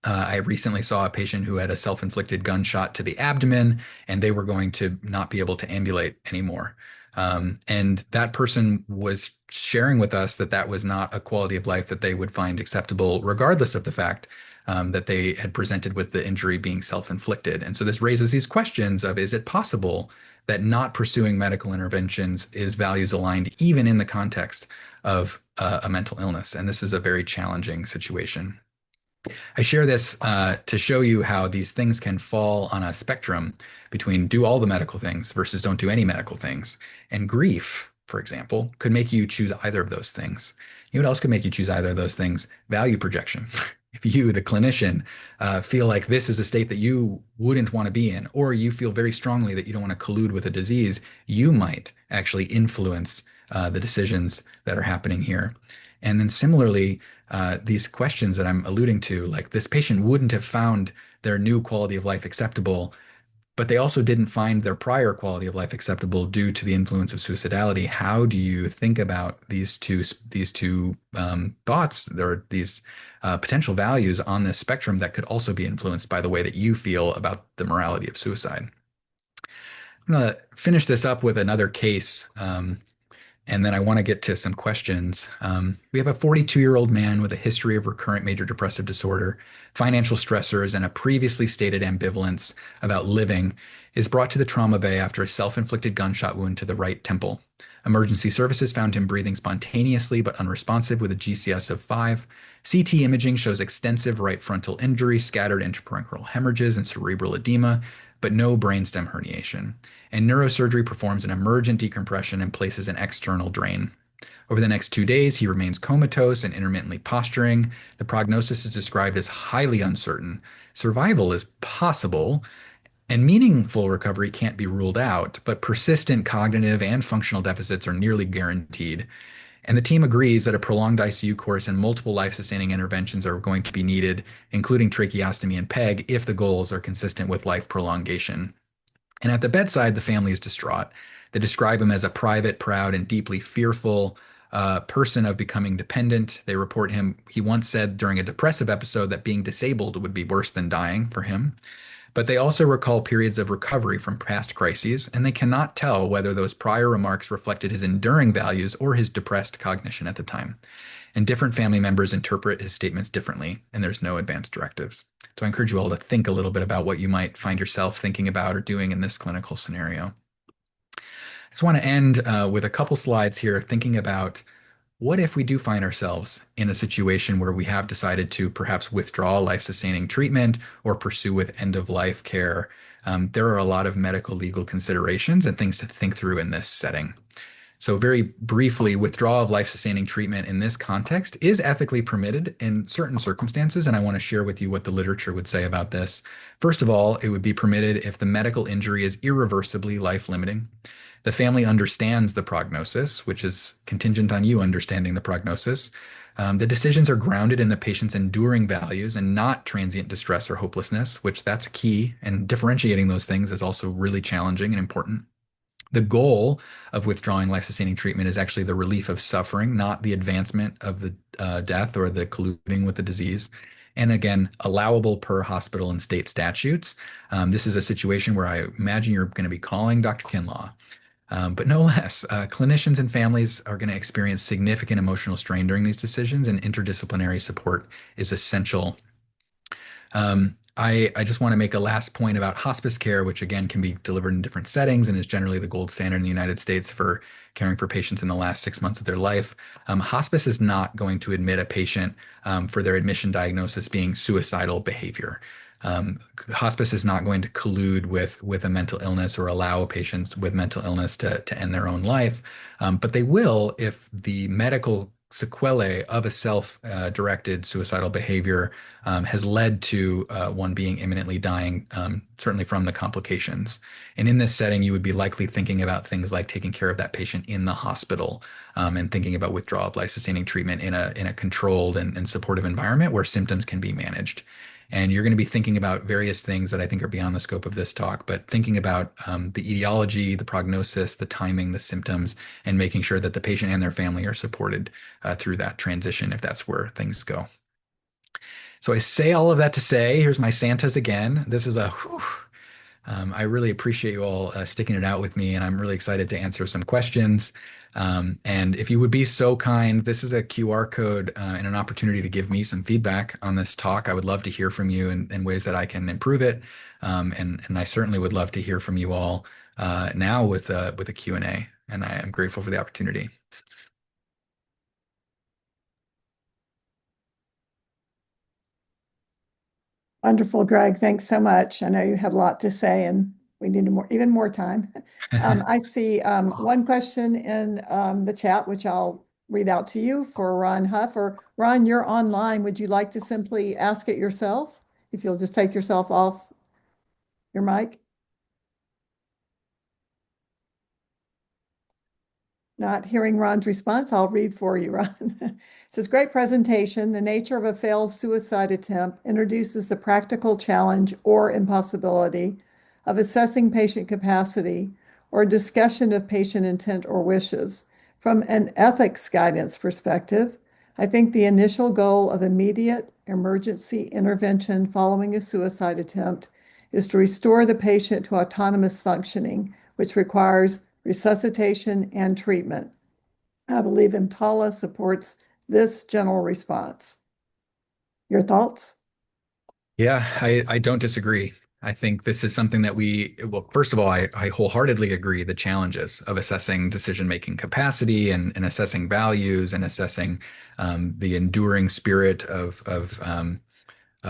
I recently saw a patient who had a self-inflicted gunshot to the abdomen, and they were going to not be able to ambulate anymore. And that person was sharing with us that that was not a quality of life that they would find acceptable, regardless of the fact that they had presented with the injury being self-inflicted. And so this raises these questions of, is it possible that not pursuing medical interventions is values aligned, even in the context of a mental illness? And this is a very challenging situation. I share this to show you how these things can fall on a spectrum between do all the medical things versus don't do any medical things. And grief, for example, could make you choose either of those things. You know what else could make you choose either of those things? Value projection. If you, the clinician, feel like this is a state that you wouldn't want to be in, or you feel very strongly that you don't want to collude with a disease, you might actually influence the decisions that are happening here. And then similarly, these questions that I'm alluding to, like this patient wouldn't have found their new quality of life acceptable, but they also didn't find their prior quality of life acceptable due to the influence of suicidality. How do you think about these two thoughts? There are these potential values on this spectrum that could also be influenced by the way that you feel about the morality of suicide. I'm going to finish this up with another case. And then I want to get to some questions. We have a 42-year-old man with a history of recurrent major depressive disorder, financial stressors, and a previously stated ambivalence about living is brought to the trauma bay after a self-inflicted gunshot wound to the right temple. Emergency services found him breathing spontaneously but unresponsive with a GCS of 5. CT imaging shows extensive right frontal injury, scattered interparenchymal hemorrhages, and cerebral edema, but no brainstem herniation. And neurosurgery performs an emergent decompression and places an external drain. Over the next 2 days, he remains comatose and intermittently posturing. The prognosis is described as highly uncertain. Survival is possible, and meaningful recovery can't be ruled out, but persistent cognitive and functional deficits are nearly guaranteed. And the team agrees that a prolonged ICU course and multiple life-sustaining interventions are going to be needed, including tracheostomy and PEG, if the goals are consistent with life prolongation. And at the bedside, the family is distraught. They describe him as a private, proud, and deeply fearful person of becoming dependent. They report he once said during a depressive episode that being disabled would be worse than dying for him. But they also recall periods of recovery from past crises, and they cannot tell whether those prior remarks reflected his enduring values or his depressed cognition at the time. And different family members interpret his statements differently, and there's no advance directives. So I encourage you all to think a little bit about what you might find yourself thinking about or doing in this clinical scenario. I just want to end with a couple slides here thinking about what if we do find ourselves in a situation where we have decided to perhaps withdraw life-sustaining treatment or pursue with end-of-life care? There are a lot of medical legal considerations and things to think through in this setting. So very briefly, withdrawal of life-sustaining treatment in this context is ethically permitted in certain circumstances, and I want to share with you what the literature would say about this. First of all, it would be permitted if the medical injury is irreversibly life-limiting. The family understands the prognosis, which is contingent on you understanding the prognosis. The decisions are grounded in the patient's enduring values and not transient distress or hopelessness, which that's key. And differentiating those things is also really challenging and important. The goal of withdrawing life-sustaining treatment is actually the relief of suffering, not the advancement of the death or the colluding with the disease. And again, allowable per hospital and state statutes. This is a situation where I imagine you're going to be calling Dr. Kinlaw. But no less, clinicians and families are going to experience significant emotional strain during these decisions, and interdisciplinary support is essential. I just want to make a last point about hospice care, which again can be delivered in different settings and is generally the gold standard in the United States for caring for patients in the last 6 months of their life. Hospice is not going to admit a patient for their admission diagnosis being suicidal behavior. Hospice is not going to collude with a mental illness or allow patients with mental illness to end their own life, but they will if the medical sequelae of a self-directed suicidal behavior has led to one being imminently dying, certainly from the complications. And in this setting, you would be likely thinking about things like taking care of that patient in the hospital, and thinking about withdrawal of life-sustaining treatment in a controlled and supportive environment where symptoms can be managed. And you're going to be thinking about various things that I think are beyond the scope of this talk, but thinking about the etiology, the prognosis, the timing, the symptoms, and making sure that the patient and their family are supported through that transition if that's where things go. So I say all of that to say, here's my Santas again. This is I really appreciate you all sticking it out with me, and I'm really excited to answer some questions. And if you would be so kind, this is a QR code and an opportunity to give me some feedback on this talk. I would love to hear from you in ways that I can improve it. And I certainly would love to hear from you all now with a Q&A. And I am grateful for the opportunity. Wonderful, Greg. Thanks so much. I know you had a lot to say and we need even more time. I see one question in the chat, which I'll read out to you for Ron Huff. Or Ron, you're online. Would you like to simply ask it yourself? If you'll just take yourself off your mic. Not hearing Ron's response, I'll read for you, Ron. It says, great presentation. The nature of a failed suicide attempt introduces the practical challenge or impossibility of assessing patient capacity or discussion of patient intent or wishes. From an ethics guidance perspective, I think the initial goal of immediate emergency intervention following a suicide attempt is to restore the patient to autonomous functioning, which requires resuscitation and treatment. I believe EMTALA supports this general response. Your thoughts? Yeah, I don't disagree. I think this is something that well, first of all, I wholeheartedly agree the challenges of assessing decision-making capacity and assessing values and assessing the enduring spirit of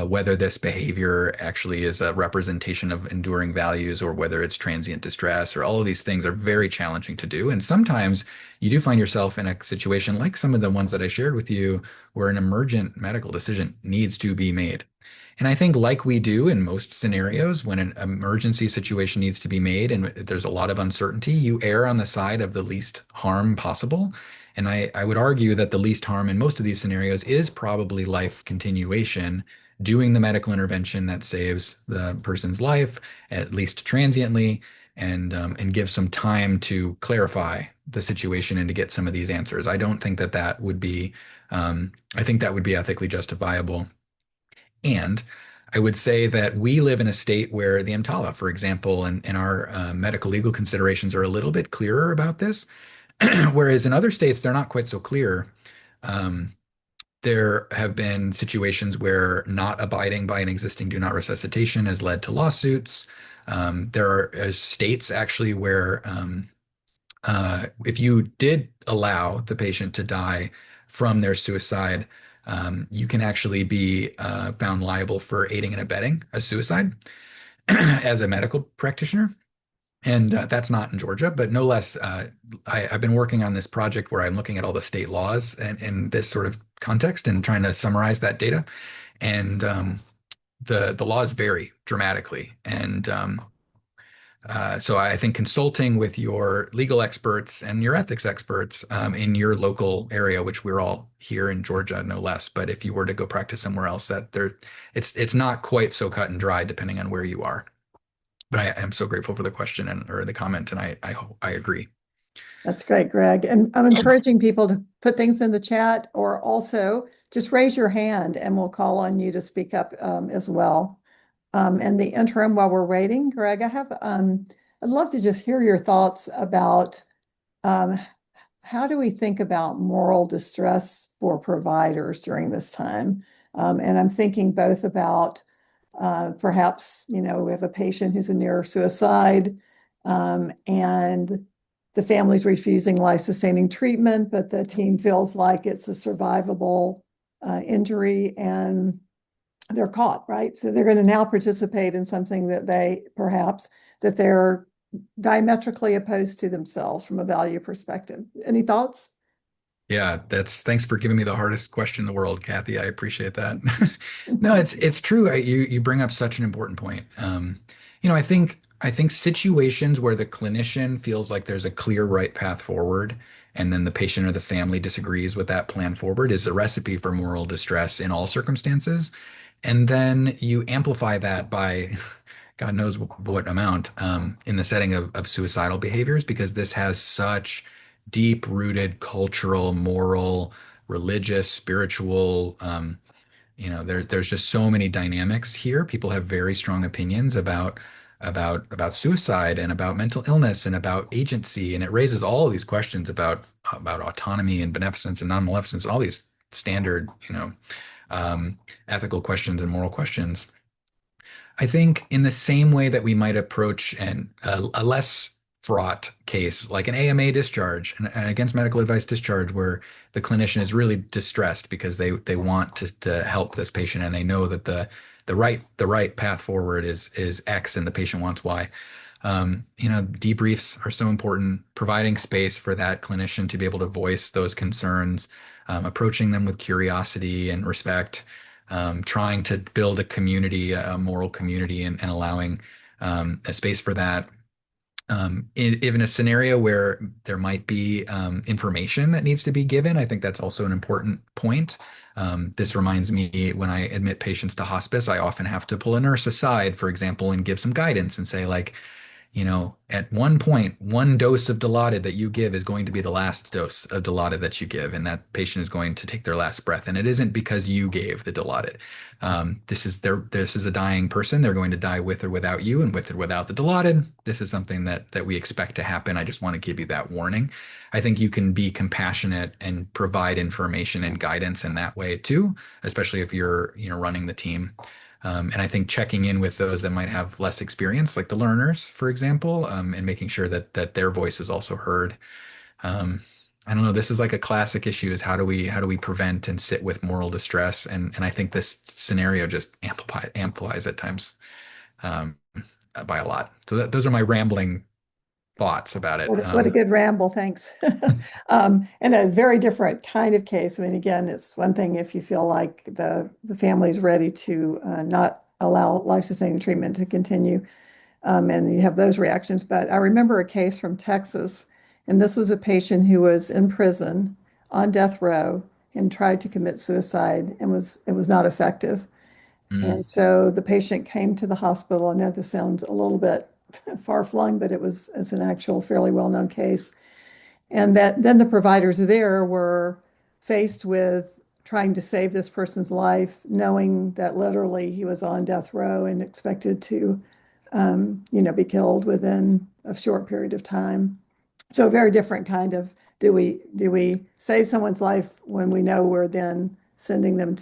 whether this behavior actually is a representation of enduring values or whether it's transient distress, or all of these things are very challenging to do. And sometimes you do find yourself in a situation like some of the ones that I shared with you, where an emergent medical decision needs to be made. And I think, like we do in most scenarios, when an emergency situation needs to be made and there's a lot of uncertainty, you err on the side of the least harm possible. And I would argue that the least harm in most of these scenarios is probably life continuation, doing the medical intervention that saves the person's life, at least transiently, and give some time to clarify the situation and to get some of these answers. I don't think that would be, I think that would be ethically justifiable. And I would say that we live in a state where the EMTALA, for example, and our medical legal considerations are a little bit clearer about this, whereas in other states, they're not quite so clear. There have been situations where not abiding by an existing do not resuscitation has led to lawsuits. There are states actually where if you did allow the patient to die from their suicide, you can actually be found liable for aiding and abetting a suicide as a medical practitioner. And that's not in Georgia, but no less, I've been working on this project where I'm looking at all the state laws and in this sort of context and trying to summarize that data. And the laws vary dramatically. And so I think consulting with your legal experts and your ethics experts in your local area, which we're all here in Georgia, no less. But if you were to go practice somewhere else, it's not quite so cut and dry depending on where you are. But I am so grateful for the question and or the comment, and I agree. That's great, Greg. And I'm encouraging people to put things in the chat or also just raise your hand and we'll call on you to speak up as well. In the interim, while we're waiting, Greg, I'd love to just hear your thoughts about um, how do we think about moral distress for providers during this time? And I'm thinking both about perhaps, we have a patient who's in near suicide, and the family's refusing life-sustaining treatment, but the team feels like it's a survivable injury and they're caught, right? So they're going to now participate in something that they're diametrically opposed to themselves from a value perspective. Any thoughts? Yeah, thanks for giving me the hardest question in the world, Kathy. I appreciate that. No, it's true. You bring up such an important point. I think situations where the clinician feels like there's a clear right path forward, and then the patient or the family disagrees with that plan forward is a recipe for moral distress in all circumstances. And then you amplify that by God knows what amount in the setting of suicidal behaviors, because this has such deep-rooted cultural, moral, religious, spiritual, there's just so many dynamics here. People have very strong opinions about suicide and about mental illness and about agency, and it raises all of these questions about autonomy and beneficence and non-maleficence and all these standard, ethical questions and moral questions. I think in the same way that we might approach a less fraught case, like an AMA discharge, an against medical advice discharge, where the clinician is really distressed because they want to help this patient and they know that the right path forward is X and the patient wants Y. Debriefs are so important, providing space for that clinician to be able to voice those concerns, approaching them with curiosity and respect, trying to build a community, a moral community, and allowing a space for that. In a scenario where there might be information that needs to be given, I think that's also an important point. This reminds me when I admit patients to hospice, I often have to pull a nurse aside, for example, and give some guidance and say, like, at one point, one dose of Dilaudid that you give is going to be the last dose of Dilaudid that you give, and that patient is going to take their last breath. And it isn't because you gave the Dilaudid. This is a dying person. They're going to die with or without you, and with or without the Dilaudid. This is something that we expect to happen. I just want to give you that warning. I think you can be compassionate and provide information and guidance in that way too, especially if you're running the team. And I think checking in with those that might have less experience, like the learners, for example, and making sure that their voice is also heard. Um, I don't know. This is like a classic issue: is how do we prevent and sit with moral distress? And I think this scenario just amplifies at times by a lot. So those are my rambling thoughts about it. What a good ramble, thanks. And a very different kind of case. I mean, again, it's one thing if you feel like the family is ready to not allow life-sustaining treatment to continue, and you have those reactions. But I remember a case from Texas, and this was a patient who was in prison on death row and tried to commit suicide and it was not effective. And Mm, so the patient came to the hospital. I know this sounds a little bit far-flung, but it's an actual fairly well-known case. And that then the providers there were faced with trying to save this person's life, knowing that literally he was on death row and expected to, be killed within a short period of time. So a very different kind of do we save someone's life when we know we're then sending them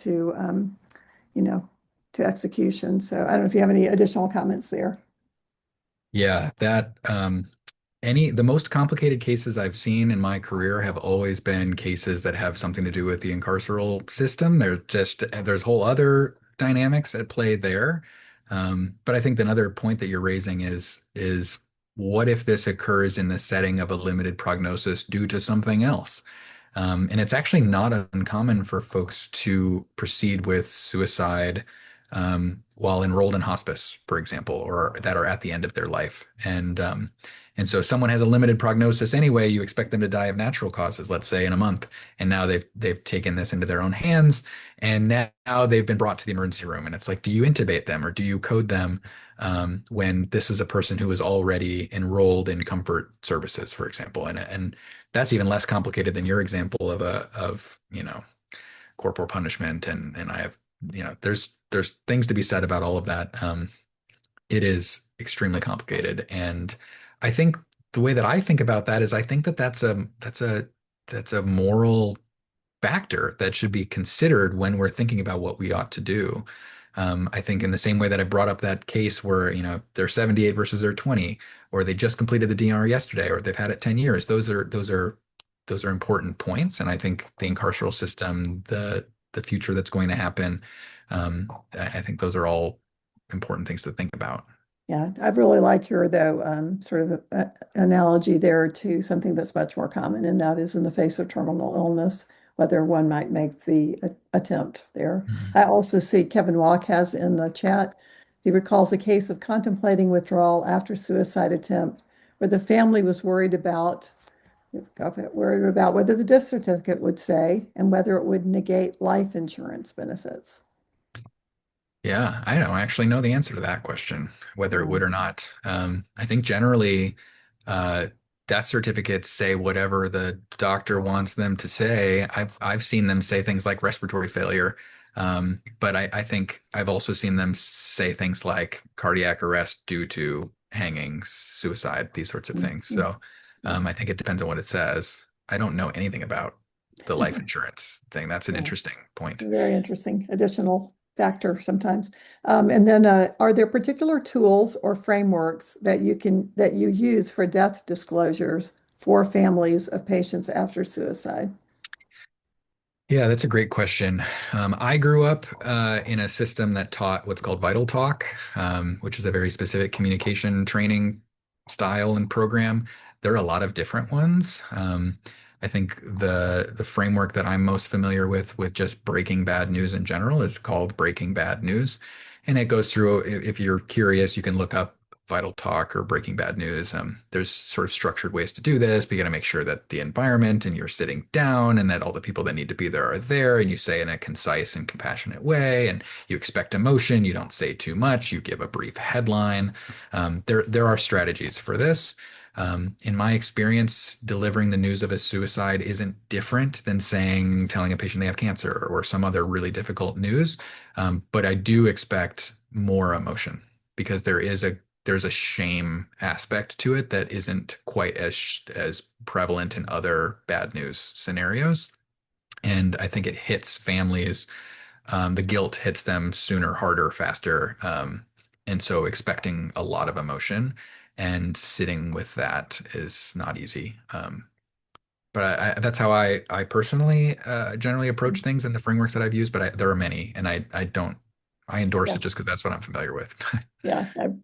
you know, to execution. So I don't know if you have any additional comments there. yeah, the most complicated cases I've seen in my career have always been cases that have something to do with the incarceral system. There's whole other dynamics at play there. But I think another point that you're raising is what if this occurs in the setting of a limited prognosis due to something else? And it's actually not uncommon for folks to proceed with suicide while enrolled in hospice, for example, or that are at the end of their life. And so if someone has a limited prognosis anyway, you expect them to die of natural causes, let's say in a month. And now they've taken this into their own hands, and now they've been brought to the emergency room. And it's like, do you intubate them or do you code them when this was a person who was already enrolled in comfort services, for example? And that's even less complicated than your example of corporal punishment. And I have, there's things to be said about all of that. It is extremely complicated. And I think the way that I think about that is I think that that's a moral factor that should be considered when we're thinking about what we ought to do. I think in the same way that I brought up that case where, they're 78 versus they're 20, or they just completed the DNR yesterday, or they've had it 10 years. Those are important points. And I think the incarceral system, the future that's going to happen, I think those are all important things to think about. Yeah, I really like your, though, sort of analogy there to something that's much more common, and that is in the face of terminal illness, whether one might make the attempt there. Mhm. I also see Kevin Walk has in the chat, he recalls a case of contemplating withdrawal after suicide attempt where the family was worried about whether the death certificate would say and whether it would negate life insurance benefits. Yeah, I don't actually know the answer to that question, whether it Yeah. would or not. I think generally, uh, death certificates say whatever the doctor wants them to say. I've seen them say things like respiratory failure, but I think I've also seen them say things like cardiac arrest due to hanging, suicide, these sorts of things. Mhm. So, I think it depends on what it says. I don't know anything about the life insurance thing. That's an Yeah. interesting It's point. a very interesting additional factor sometimes. And then are there particular tools or frameworks that you use for death disclosures for families of patients after suicide? Yeah, that's a great question. I grew up in a system that taught what's called Vital Talk, which is a very specific communication training style and program. There are a lot of different ones. I think the framework that I'm most familiar with just breaking bad news in general is called Breaking Bad News, and it goes through. If you're curious, you can look up Vital Talk or Breaking Bad News. There's sort of structured ways to do this, but you got to make sure that the environment and you're sitting down and that all the people that need to be there are there, and you say in a concise and compassionate way, and you expect emotion. You don't say too much. You give a brief headline. There are strategies for this. In my experience, delivering the news of a suicide isn't different than telling a patient they have cancer or some other really difficult news. But I do expect more emotion because there's a shame aspect to it that isn't quite as prevalent in other bad news scenarios. And I think it hits families. The guilt hits them sooner, harder, faster. And so expecting a lot of emotion and sitting with that is not easy. But that's how I personally generally approach things in the frameworks that I've used. But there are many, and I endorse Yeah. it just because that's what I'm familiar with. Yeah, I've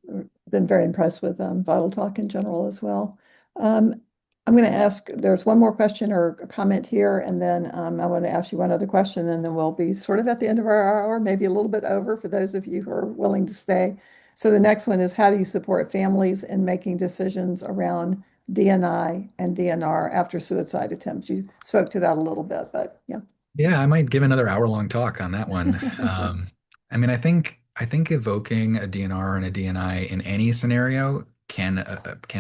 been very impressed with Vital Talk in general as well. Um, I'm going to ask, there's one more question or a comment here, and then I want to ask you one other question, and then we'll be sort of at the end of our hour, maybe a little bit over for those of you who are willing to stay. So the next one is, how do you support families in making decisions around DNI and DNR after suicide attempts? You spoke to that a little bit, but yeah. Yeah, I might give another hour-long talk on that one. I mean, I think evoking a DNR and a DNI in any scenario can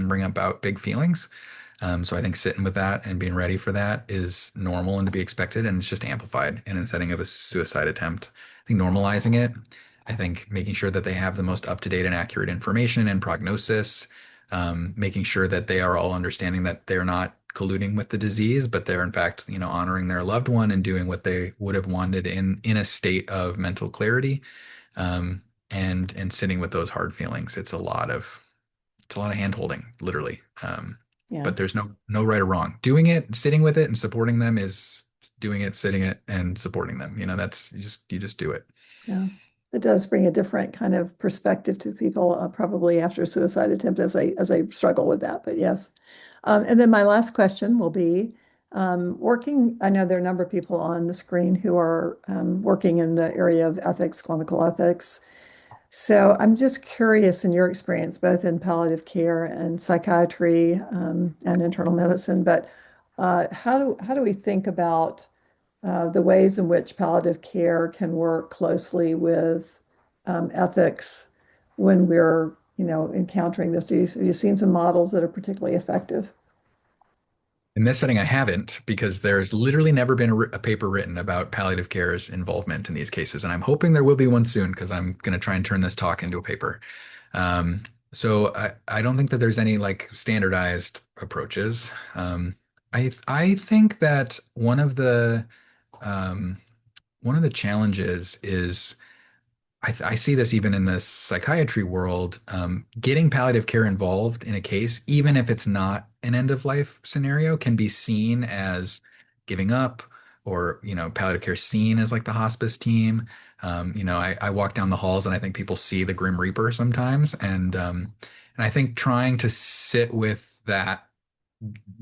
bring about big feelings. So I think sitting with that and being ready for that is normal and to be expected, and it's just amplified in the setting of a suicide attempt. I think normalizing it, I think making sure that they have the most up-to-date and accurate information and prognosis, making sure that they are all understanding that they're not colluding with the disease, but they're in fact, honoring their loved one and doing what they would have wanted in a state of mental clarity, and sitting with those hard feelings. It's a lot of hand holding, literally. Yeah. But there's no right or wrong. Doing it, sitting with it, and supporting them is doing it, sitting it, and supporting them. That's you just do it. Yeah. It does bring a different kind of perspective to people, probably after a suicide attempt as I struggle with that. But yes. And then my last question will be I know there are a number of people on the screen who are working in the area of ethics, clinical ethics. So I'm just curious in your experience, both in palliative care and psychiatry and internal medicine, but how do we think about the ways in which palliative care can work closely with ethics when we're, encountering this? Have you seen some models that are particularly effective? In this setting, I haven't because there's literally never been a paper written about palliative care's involvement in these cases. And I'm hoping there will be one soon because I'm going to try and turn this talk into a paper. Um, so I don't think that there's any like standardized approaches. I think that um, one of the challenges is I see this even in the psychiatry world, getting palliative care involved in a case, even if it's not an end of life scenario, can be seen as giving up, or, palliative care seen as like the hospice team. I walk down the halls and I think people see the Grim Reaper sometimes. And I think trying to sit with that,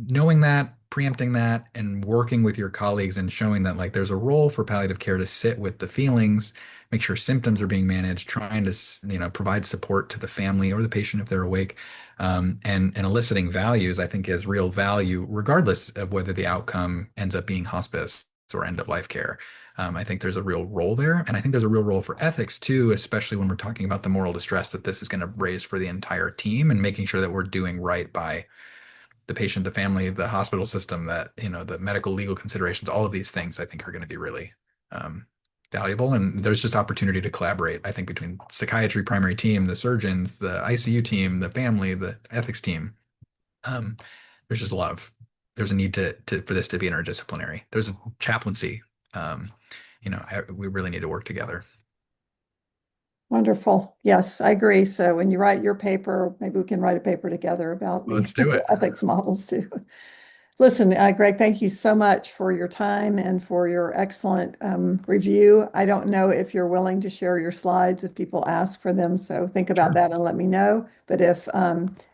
knowing that, preempting that, and working with your colleagues and showing that like there's a role for palliative care to sit with the feelings, make sure symptoms are being managed, trying to provide support to the family or the patient if they're awake, and eliciting values, I think is real value regardless of whether the outcome ends up being hospice or end of life care. I think there's a real role there, and I think there's a real role for ethics too, especially when we're talking about the moral distress that this is going to raise for the entire team, and making sure that we're doing right by the patient, the family, the hospital system, that, the medical legal considerations, all of these things I think are going to be really um, valuable. And there's just opportunity to collaborate, I think, between psychiatry primary team, the surgeons, the ICU team, the family, the ethics team. Um, there's just there's a need for this to be interdisciplinary. There's a chaplaincy. Um, we really need to work together. Wonderful. Yes, I agree. So when you write your paper, maybe we can write a paper together about the Let's do it. ethics models too. Listen, Greg, thank you so much for your time and for your excellent review. I don't know if you're willing to share your slides if people ask for them, so think about Sure. that and let me know. But if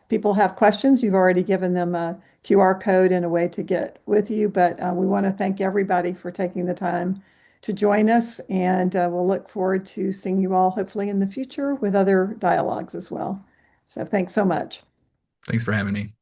people have questions, you've already given them a QR code and a way to get with you. But we want to thank everybody for taking the time to join us, and we'll look forward to seeing you all hopefully in the future with other dialogues as well. So thanks so much. Thanks for having me.